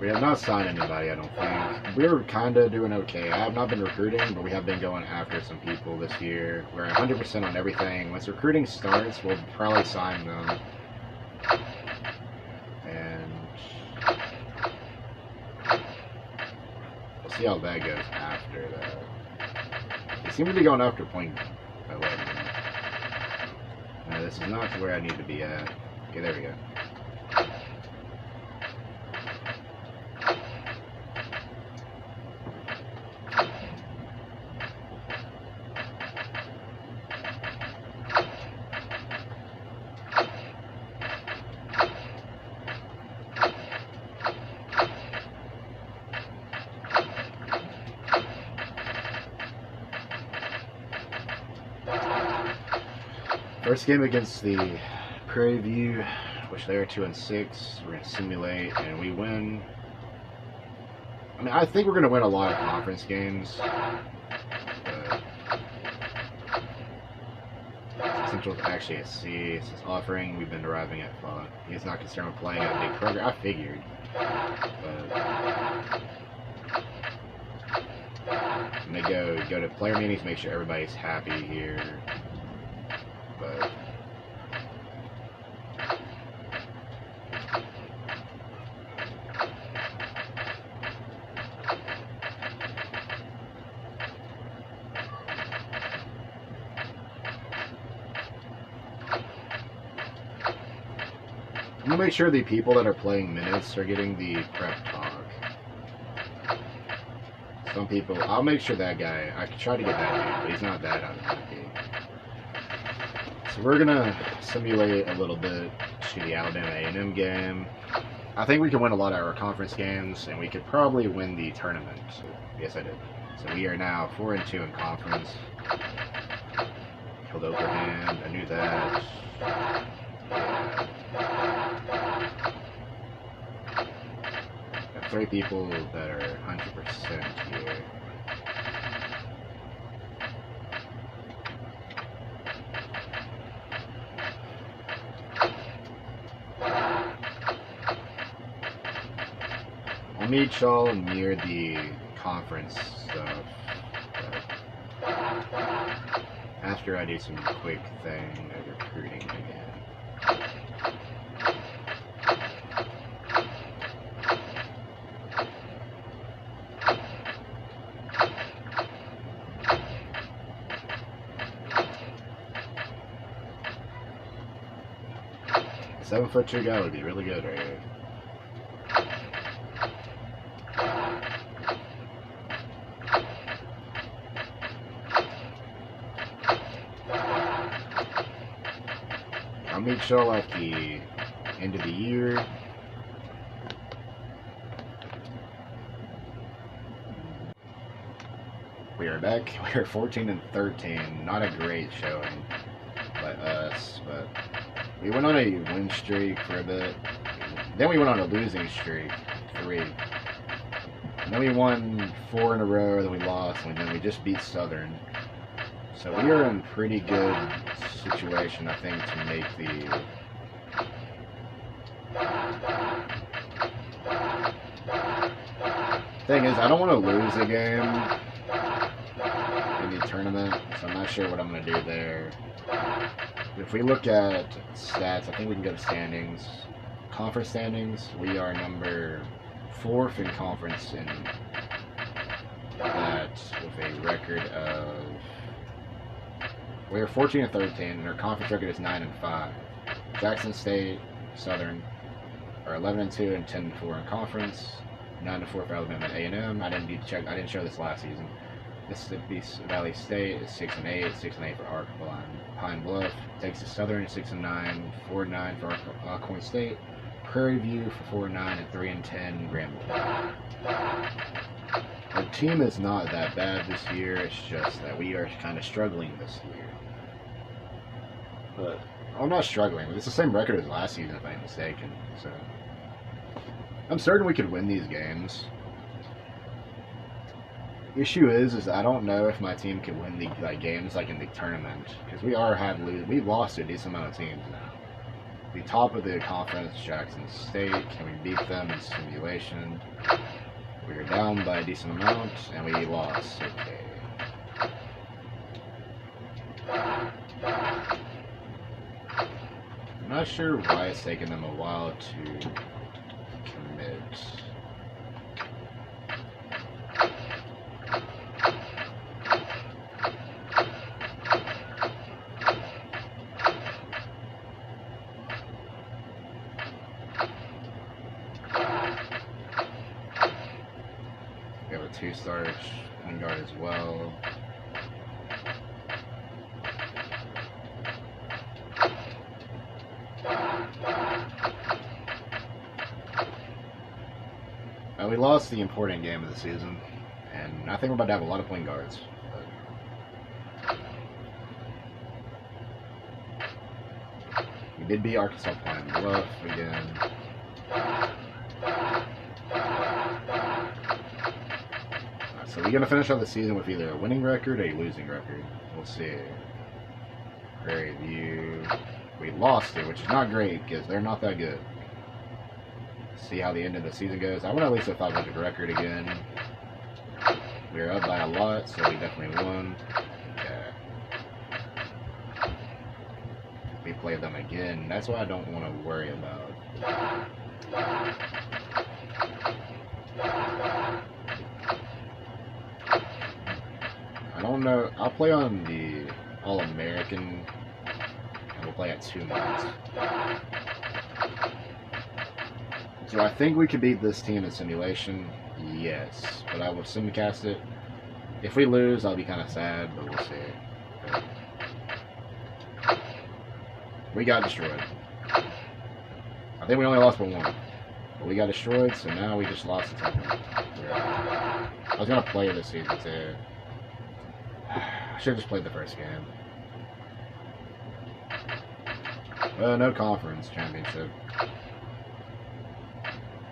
We have not signed anybody, I don't think. We're kind of doing okay. I have not been recruiting, but we have been going after some people this year. We're 100% on everything. Once recruiting starts, we'll probably sign them. And we'll see how that goes after that. They seem to be going after point 11. No, this is not where I need to be at. Okay, there we go. First game against the Prairie View, which they are 2-6. We're going to simulate, and we win. I mean, I think we're going to win a lot of conference games. Central's actually a C. It's his offering. We've been deriving at fun. He's not concerned with playing a big program. I figured. But when they go to player meetings, make sure everybody's happy here. But I'm gonna make sure the people that are playing minutes are getting the prep talk. Some people, I'll make sure that guy, I could try to get that dude, but he's not that unhappy. So we're gonna simulate a little bit to the Alabama A&M game. I think we can win a lot of our conference games, and we could probably win the tournament. Yes, I did. So we are now 4-2 in conference. Killed Overhand. I knew that. Got 3 people that are 100% here. I'll meet y'all near the conference stuff. After I do some quick thing of recruiting again. A 7'2" guy would be really good right here. I'll meet y'all at the end of the year. We are back. We are 14-13. Not a great showing by us, but we went on a win streak for a bit. Then we went on a losing streak, 3. And then we won 4 in a row. Then we lost, and then we just beat Southern. So we are in pretty good situation, I think, to make the thing is, I don't want to lose a game in the tournament, so I'm not sure what I'm going to do there. If we look at stats, I think we can go to standings. Conference standings, we are number 4th in conference in that with a record of... We are 14 and 13, and our conference record is 9-5. Jackson State, Southern are 11-2 and 10-4 in conference. 9-4 for Alabama A&M. I didn't check. I didn't show this last season. Mississippi Valley State is 6-8. 6-8 for Pine Bluff. Texas Southern is 6-9. 4-9 for Alcorn State. Prairie View for 4-9 and 3-10 Grambling. Our team is not that bad this year. It's just that we are kind of struggling this year. But I'm not struggling. It's the same record as last season, if I'm not mistaken. So I'm certain we could win these games. The issue is I don't know if my team can win the games like in the tournament, because we've lost to a decent amount of teams now. The top of the conference, Jackson State. Can we beat them in simulation? We were down by a decent amount, and we lost. Okay. I'm not sure why it's taken them a while to commit. We have a 2-star point guard as well. We lost the important game of the season, and I think we're about to have a lot of point guards. We did beat Arkansas Pine Bluff again. So we're going to finish out the season with either a winning record or a losing record. We'll see. Prairie View. We lost it, which is not great because they're not that good. See how the end of the season goes. I want at least a 500 record again. We were up by a lot, so we definitely won. Okay. We play them again. That's what I don't want to worry about. I don't know. I'll play on the All-American, and we'll play at 2 minutes. So I think we could beat this team in simulation, yes, but I will simcast it. If we lose, I'll be kind of sad, but we'll see. We got destroyed. I think we only lost by 1, but we got destroyed, so now we just lost the tournament. I was going to play this season too. I should have just played the first game. No conference championship.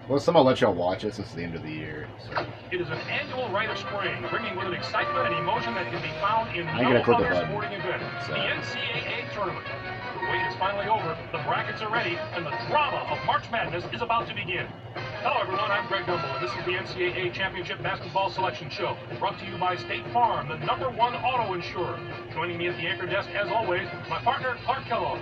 Well, I'll let y'all watch it since it's the end of the year. So. It is an annual rite of spring, bringing with it excitement and emotion that can be found in no click the other button. sporting event. So. The NCAA tournament. The wait is finally over, the brackets are ready, and the drama of March Madness is about to begin. Hello, everyone. I'm Greg Gumbel, and this is the NCAA Championship Basketball Selection Show, brought to you by State Farm, the #1 auto insurer. Joining me at the anchor desk, as always, my partner, Clark Kellogg.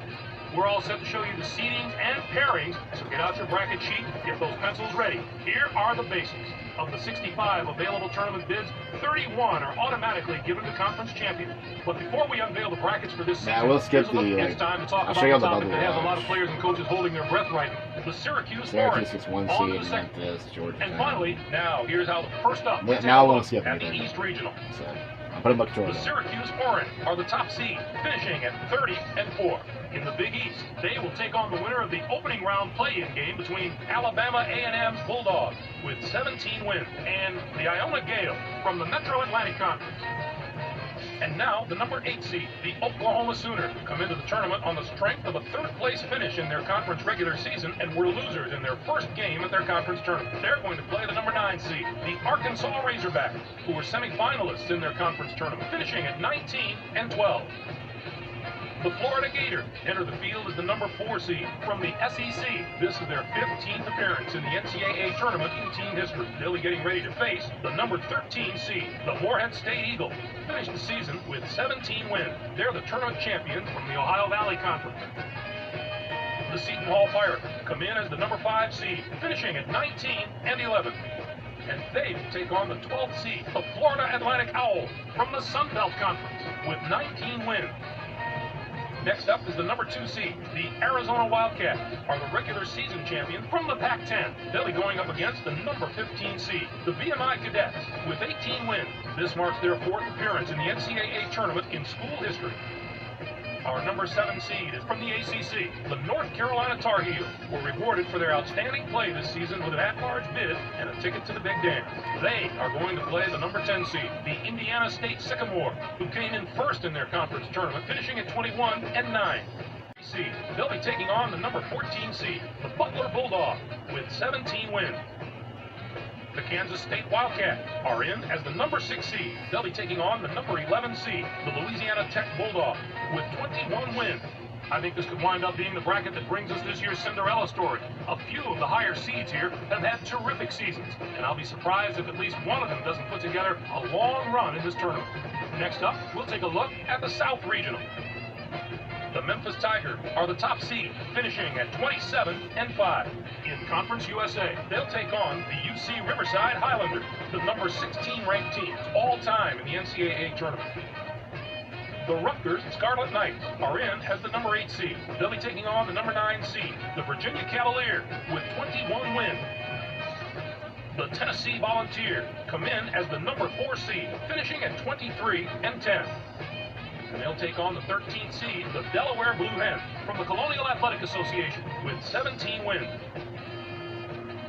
We're all set to show you the seedings and pairings, so get out your bracket sheet, get those pencils ready. Here are the basics. Of the 65 available tournament bids, 31 are automatically given to conference champion. But before we unveil the brackets for this season, we'll skip it's time to talk I'll about show you a all the topic bubble that has a lot of watch. players and coaches holding their breath right now. The Syracuse Syracuse Orange. is 1 On to seed, the second. Memphis, Georgia. And finally, now here's how the first up. Yeah, Take now a I won't look skip at the anything. East Regional. So, I'll put them up to The Syracuse Orange are the top seed, finishing at 30-4. In the Big East, they will take on the winner of the opening round play-in game between Alabama A&M's Bulldogs with 17 wins and the Iona Gale from the Metro Atlantic Conference. And now, the #8 seed, the Oklahoma Sooners, come into the tournament on the strength of a third-place finish in their conference regular season and were losers in their first game at their conference tournament. They're going to play the #9 seed, the Arkansas Razorbacks, who were semifinalists in their conference tournament, finishing at 19-12. The Florida Gators enter the field as the number 4 seed from the SEC. This is their 15th appearance in the NCAA tournament in team history. They'll be getting ready to face the number 13 seed, the Morehead State Eagles. Finished the season with 17 wins. They're the tournament champions from the Ohio Valley Conference. The Seton Hall Pirates come in as the number 5 seed, finishing at 19 and 11. And they will take on the 12th seed, the Florida Atlantic Owls, from the Sun Belt Conference, with 19 wins. Next up is the number 2 seed, the Arizona Wildcats, are the regular season champions from the Pac-10. They'll be going up against the number 15 seed, the VMI Cadets, with 18 wins. This marks their 4th appearance in the NCAA tournament in school history. Our number 7 seed is from the ACC. The North Carolina Tar Heels were rewarded for their outstanding play this season with an at-large bid and a ticket to the Big Dance. They are going to play the number 10 seed, the Indiana State Sycamore, who came in first in their conference tournament, finishing at 21 and 9. They'll be taking on the number 14 seed, the Butler Bulldogs, with 17 wins. The Kansas State Wildcats are in as the number 6 seed. They'll be taking on the number 11 seed, the Louisiana Tech Bulldogs, with 21 wins. I think this could wind up being the bracket that brings us this year's Cinderella story. A few of the higher seeds here have had terrific seasons, and I'll be surprised if at least one of them doesn't put together a long run in this tournament. Next up, we'll take a look at the South Regional. The Memphis Tigers are the top seed, finishing at 27 and 5. In Conference USA, they'll take on the UC Riverside Highlanders, the number 16 ranked team all time in the NCAA tournament. The Rutgers Scarlet Knights are in as the number 8 seed. They'll be taking on the number 9 seed, the Virginia Cavaliers, with 21 wins. The Tennessee Volunteers come in as the number 4 seed, finishing at 23 and 10. And they'll take on the 13th seed, the Delaware Blue Hens, from the Colonial Athletic Association, with 17 wins.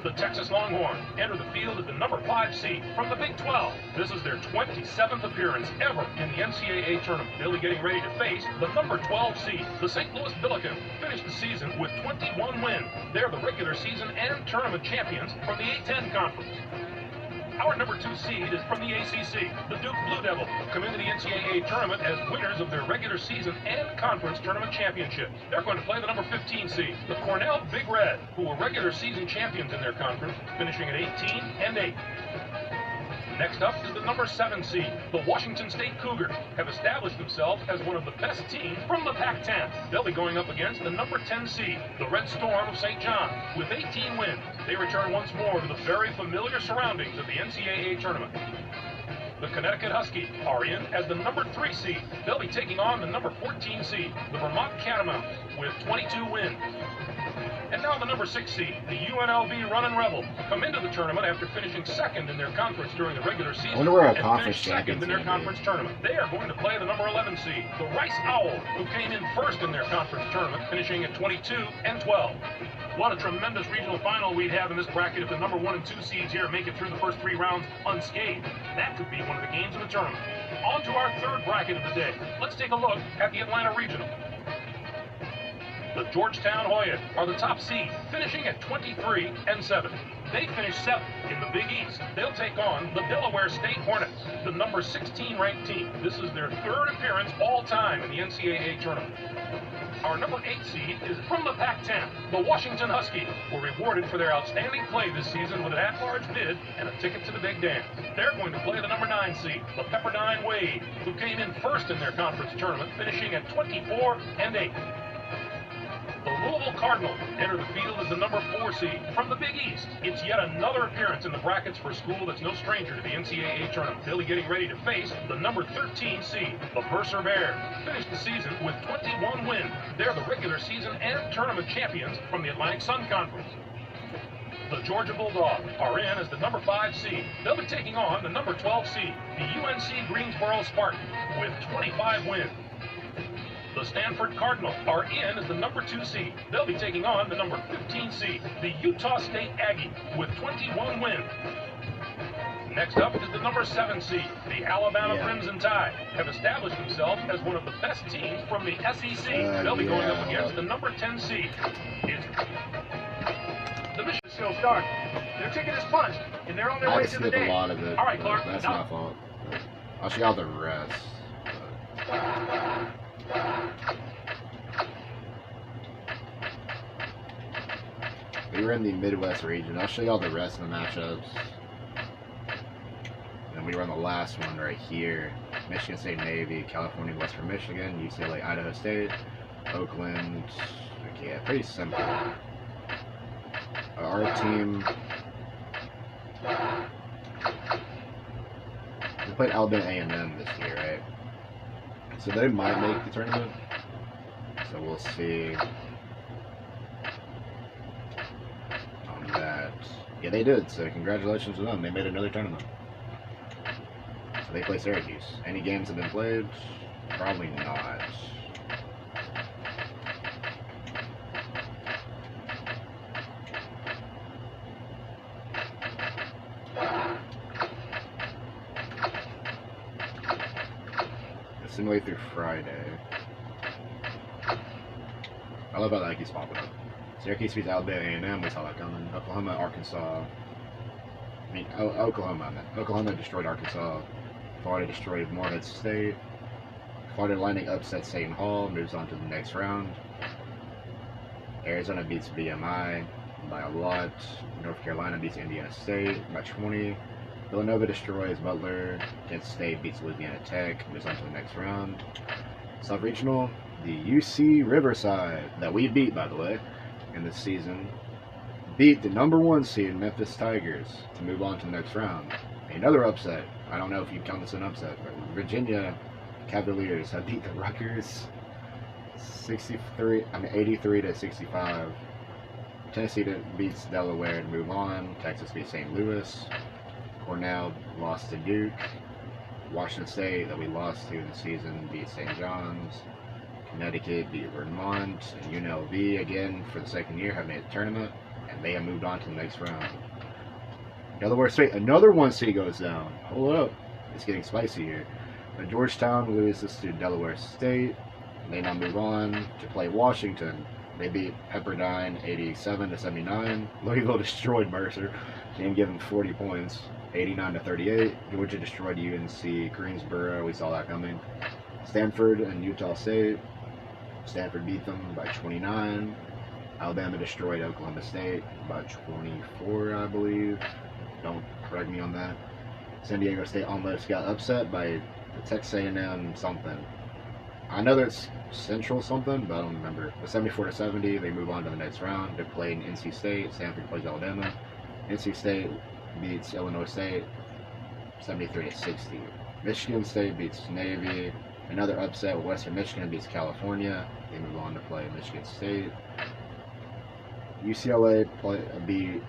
The Texas Longhorns enter the field as the number 5 seed from the Big 12. This is their 27th appearance ever in the NCAA tournament. They'll be getting ready to face the number 12 seed, the St. Louis Billikens, finished the season with 21 wins. They're the regular season and tournament champions from the A-10 Conference. Our number 2 seed is from the ACC. The Duke Blue Devils come into the NCAA tournament as winners of their regular season and conference tournament championships. They're going to play the number 15 seed, the Cornell Big Red, who were regular season champions in their conference, finishing at 18 and 8. Next up is the number 7 seed. The Washington State Cougars have established themselves as one of the best teams from the Pac-10. They'll be going up against the number 10 seed, the Red Storm of St. John, with 18 wins. They return once more to the very familiar surroundings of the NCAA tournament. The Connecticut Huskies are in as the number 3 seed. They'll be taking on the number 14 seed, the Vermont Catamounts, with 22 wins. And now the number 6 seed, the UNLV Runnin' Rebels, come into the tournament after finishing second in their conference during the regular season. I wonder where our and conference finished second in their conference tournament. They are going to play the number 11 seed, the Rice Owls, who came in first in their conference tournament, finishing at 22 and 12. What a tremendous regional final we'd have in this bracket if the number 1 and 2 seeds here make it through the first 3 rounds unscathed. That could be one of the games of the tournament. On to our third bracket of the day. Let's take a look at the Atlanta Regional. The Georgetown Hoyas are the top seed, finishing at 23 and 7. They finished 7th in the Big East. They'll take on the Delaware State Hornets, the number 16 ranked team. This is their 3rd appearance all time in the NCAA tournament. Our number 8 seed is from the Pac-10. The Washington Huskies were rewarded for their outstanding play this season with an at-large bid and a ticket to the Big Dance. They're going to play the number 9 seed, the Pepperdine Wade, who came in first in their conference tournament, finishing at 24 and 8. The Louisville Cardinals enter the field as the number 4 seed from the Big East. It's yet another appearance in the brackets for a school that's no stranger to the NCAA tournament. They'll be getting ready to face the number 13 seed, the Mercer Bears. Finished the season with 21 wins. They're the regular season and tournament champions from the Atlantic Sun Conference. The Georgia Bulldogs are in as the number 5 seed. They'll be taking on the number 12 seed, the UNC Greensboro Spartans, with 25 wins. The Stanford Cardinals are in as the number 2 seed. They'll be taking on the number 15 seed, the Utah State Aggies, with 21 wins. Next up is the number 7 seed. The Alabama Crimson Tide have established themselves as one of the best teams from the SEC. They'll be going up against the number 10 seed. The Michigan Still start. Their ticket is punched, and they're on their way to the skip a day. lot of it. All right, Clark. That's Now- my fault. I should got the rest. We were in the Midwest region. I'll show you all the rest of the matchups. And we were on the last one right here. Michigan State Navy, California, Western Michigan, UCLA, Idaho State, Oakland. Okay, yeah, pretty simple. Our team, we played Alabama A&M this year, right? So they might make the tournament. So we'll see on that. Yeah, they did. So congratulations to them. They made another tournament. So they play Syracuse. Any games have been played? Probably not. Simulate through Friday. I love how that keeps popping up. Syracuse beats Alabama A&M. We saw that coming. Oklahoma, Arkansas. I mean, Oklahoma. Oklahoma destroyed Arkansas. Florida destroyed Morehead State. Florida Atlantic upsets Seton Hall. Moves on to the next round. Arizona beats VMI by a lot. North Carolina beats Indiana State by 20. Villanova destroys Butler. Kent State beats Louisiana Tech. Moves on to the next round. South Regional, the UC Riverside, that we beat, by the way, in this season, beat the #1 seed Memphis Tigers to move on to the next round. Another upset. I don't know if you count this an upset, but Virginia Cavaliers have beat the Rutgers 83 to 65. Tennessee beats Delaware to move on. Texas beats St. Louis. Cornell lost to Duke. Washington State, that we lost to in the season, beat St. John's. Connecticut beat Vermont. And UNLV, again, for the second year, have made the tournament. And they have moved on to the next round. Delaware State, another 1 seed goes down. Hold up. It's getting spicy here. But Georgetown loses to Delaware State. They now move on to play Washington. They beat Pepperdine 87 to 79. Louisville destroyed Mercer and gave them 40 points. 89 to 38. Georgia destroyed UNC Greensboro. We saw that coming. Stanford and Utah State. Stanford beat them by 29. Alabama destroyed Oklahoma State by 24, I believe. Don't correct me on that. San Diego State almost got upset by Texas A&M something. I know that's Central something, but I don't remember. But 74 to 70, they move on to the next round. They're playing NC State. Stanford plays Alabama. NC State beats Illinois State 73 to 60. Michigan State beats Navy. Another upset. Western Michigan beats California. They move on to play Michigan State. UCLA beat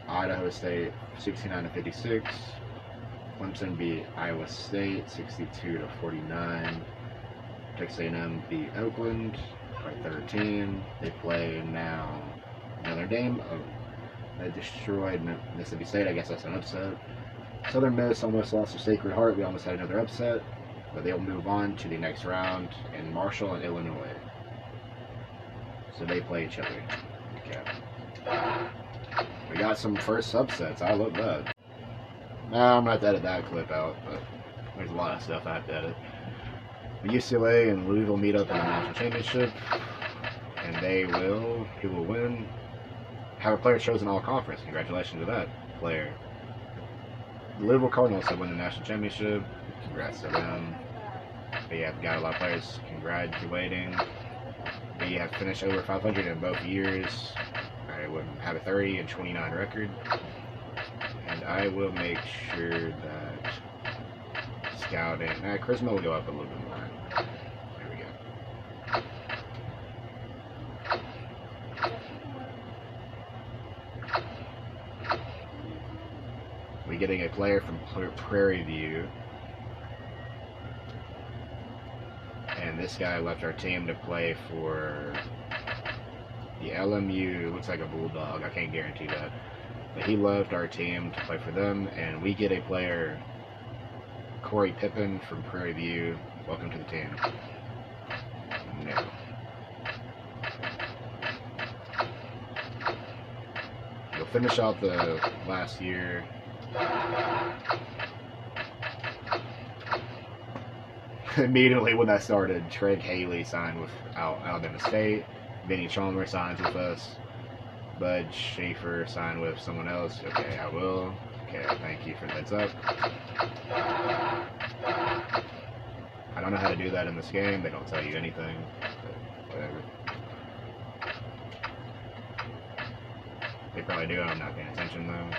Idaho State 69 to 56. Clemson beat Iowa State 62 to 49. Texas A&M beat Oakland by 13. They play now Notre Dame. They destroyed Mississippi State. I guess that's an upset. Southern Miss almost lost to Sacred Heart. We almost had another upset. But they'll move on to the next round in Marshall and Illinois. So they play each other. Okay. We got some first upsets. I love that. Nah, I'm not going to edit that clip out, but there's a lot of stuff I have to edit. But UCLA and Louisville meet up in the national championship, and who will win, have a player chosen all conference. Congratulations to that player. The Louisville Cardinals have won the national championship. Congrats to them. They have got a lot of players congratulating. They have finished over 500 in both years. I would have a 30 and 29 record. And I will make sure that scouting, charisma will go up a little bit more. There we go. We're getting a player from Prairie View. And this guy left our team to play for the LMU. Looks like a Bulldog. I can't guarantee that. But he left our team to play for them. And we get a player, Corey Pippen from Prairie View. Welcome to the team. No. We'll finish out the last year. Immediately when that started, Treg Haley signed with Alabama State. Vinny Chalmers signs with us. Bud Schaefer sign with someone else. Okay, I will. Okay, thank you for the heads up. I don't know how to do that in this game. They don't tell you anything. But whatever. They probably do. I'm not paying attention though.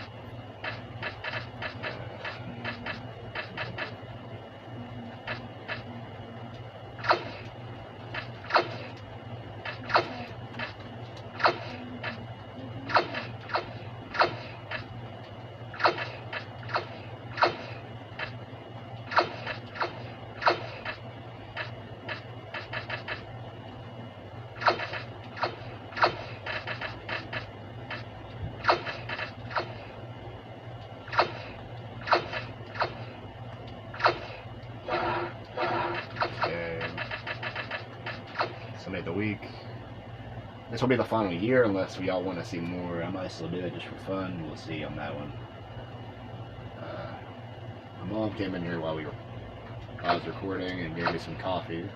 Sunday of the week. This will be the final year unless we all want to see more. I might still do it just for fun. We'll see on that one. My mom came in here while I was recording and gave me some coffee.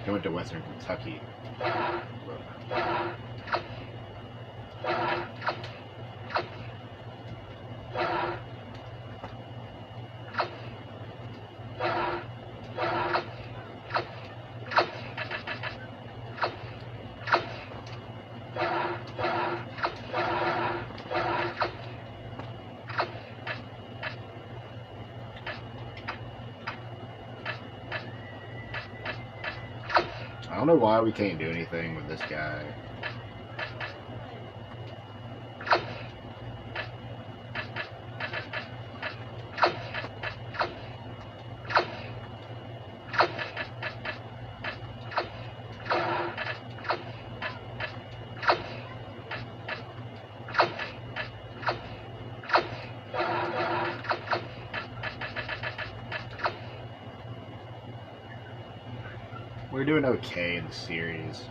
They went to Western Kentucky. I don't know why we can't do anything with this guy. We're doing okay in the series.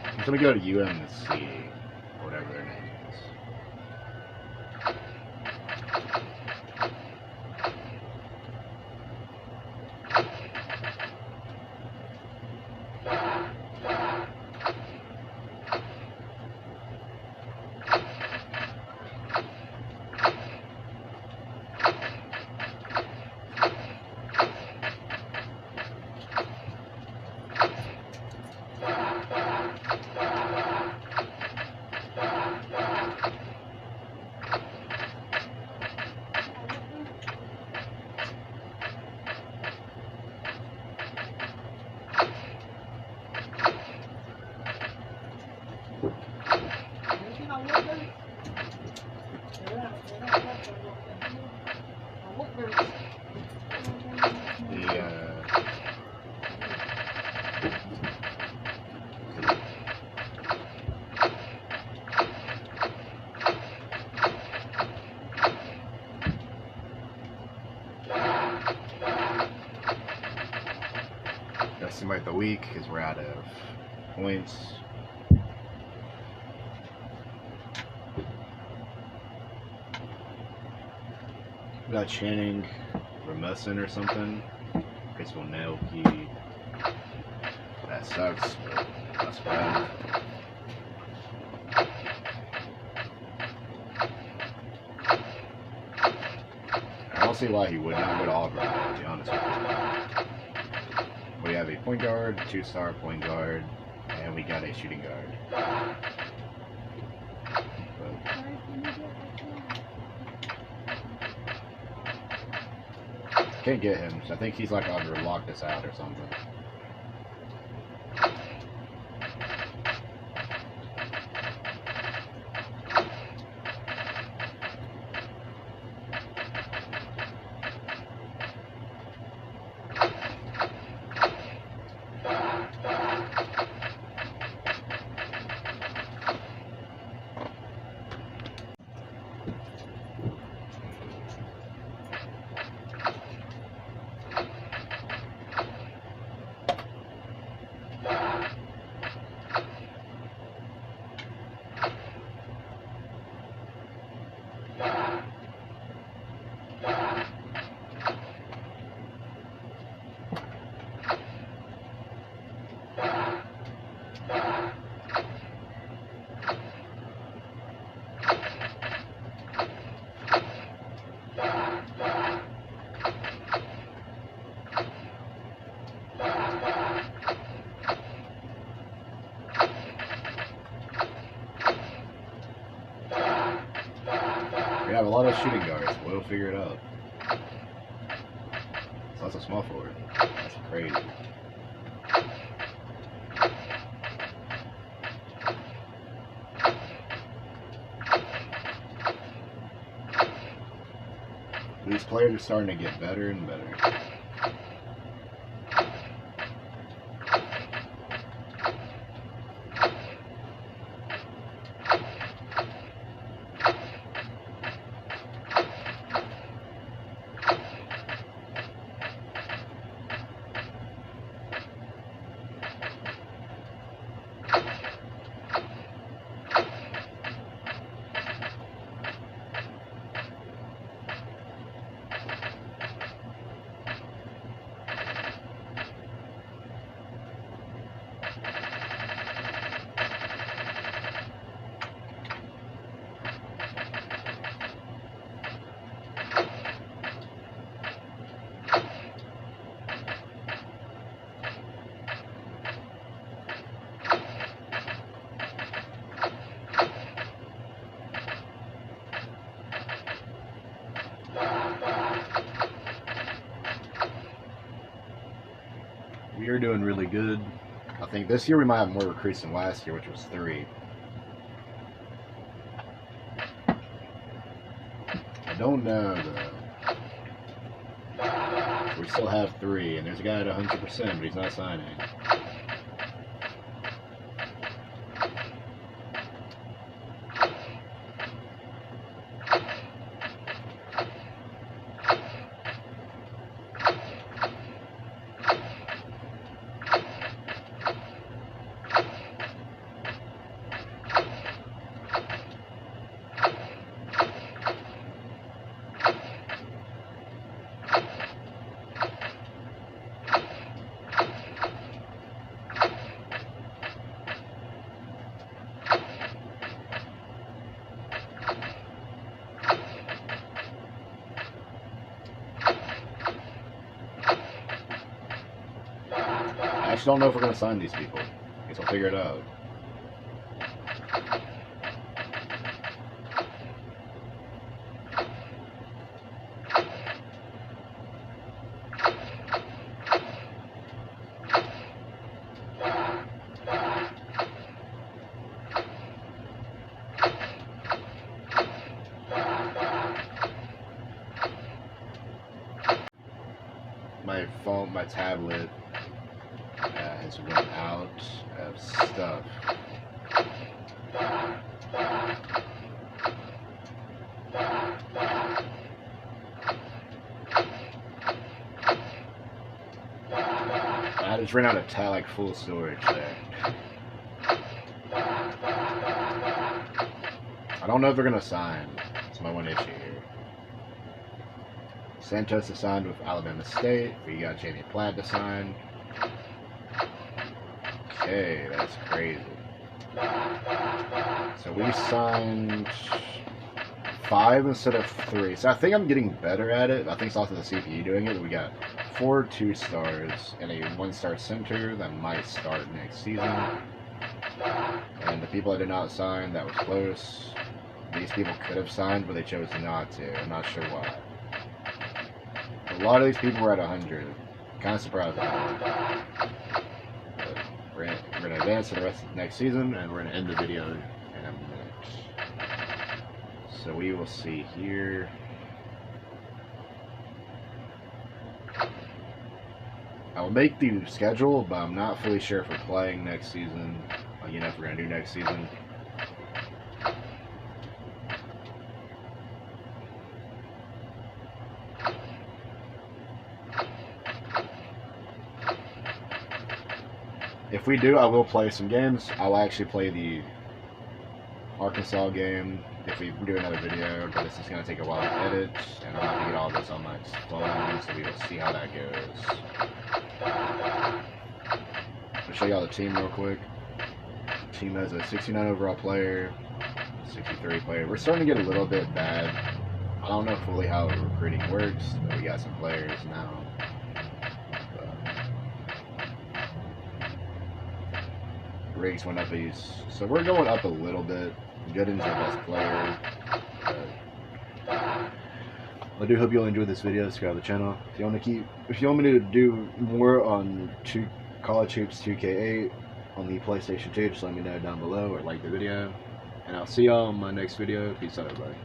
I'm gonna go to UMC, or whatever their name is. Estimate the week because we're out of points. We got Channing Remuson or something. Crystal Nelke. That sucks, but that's fine. I don't see why he would not go to Auburn, to be honest with you. We have a point guard, 2-star point guard, and we got a shooting guard. Can't get him, so I think he's like under locked us out or something. have a lot of shooting guards. We'll figure it out. So that's a small forward. That's crazy. These players are starting to get better and better. We are doing really good. I think this year we might have more recruits than last year, which was 3. I don't know, though. We still have 3, and there's a guy at 100%, but he's not signing. I just don't know if we're going to sign these people. I guess we'll figure it out. My phone, my tablet has run out of stuff. I just ran out of like full storage there. I don't know if they're gonna sign. That's my one issue here. Santos is signed with Alabama State. We got Jamie Platt to sign. Okay, that's crazy. So we signed 5 instead of 3. So I think I'm getting better at it. I think it's also the CPU doing it. We got 4 2-stars and a 1-star center that might start next season. And the people I did not sign, that was close. These people could have signed, but they chose not to. I'm not sure why. A lot of these people were at 100. Kind of surprised about that. We're going to advance to the rest of next season, and we're going to end the video in a minute. So we will see here. I will make the schedule, but I'm not fully sure if we're playing next season. You know, if we're going to do next season. If we do, I will play some games. I'll actually play the Arkansas game if we do another video, but this is going to take a while to edit, and I'll have to get all this on my phone, so we will see how that goes. I'll show you all the team real quick. The team has a 69 overall player, 63 player. We're starting to get a little bit bad. I don't know fully how recruiting works, but we got some players now. Riggs went up so we're going up a little bit. Gooden's our best player. I do hope you all enjoyed this video. Subscribe to the channel. If you want me to do more on College Hoops 2K8 on the PlayStation 2, just let me know down below or like the video. And I'll see y'all in my next video. Peace out, everybody.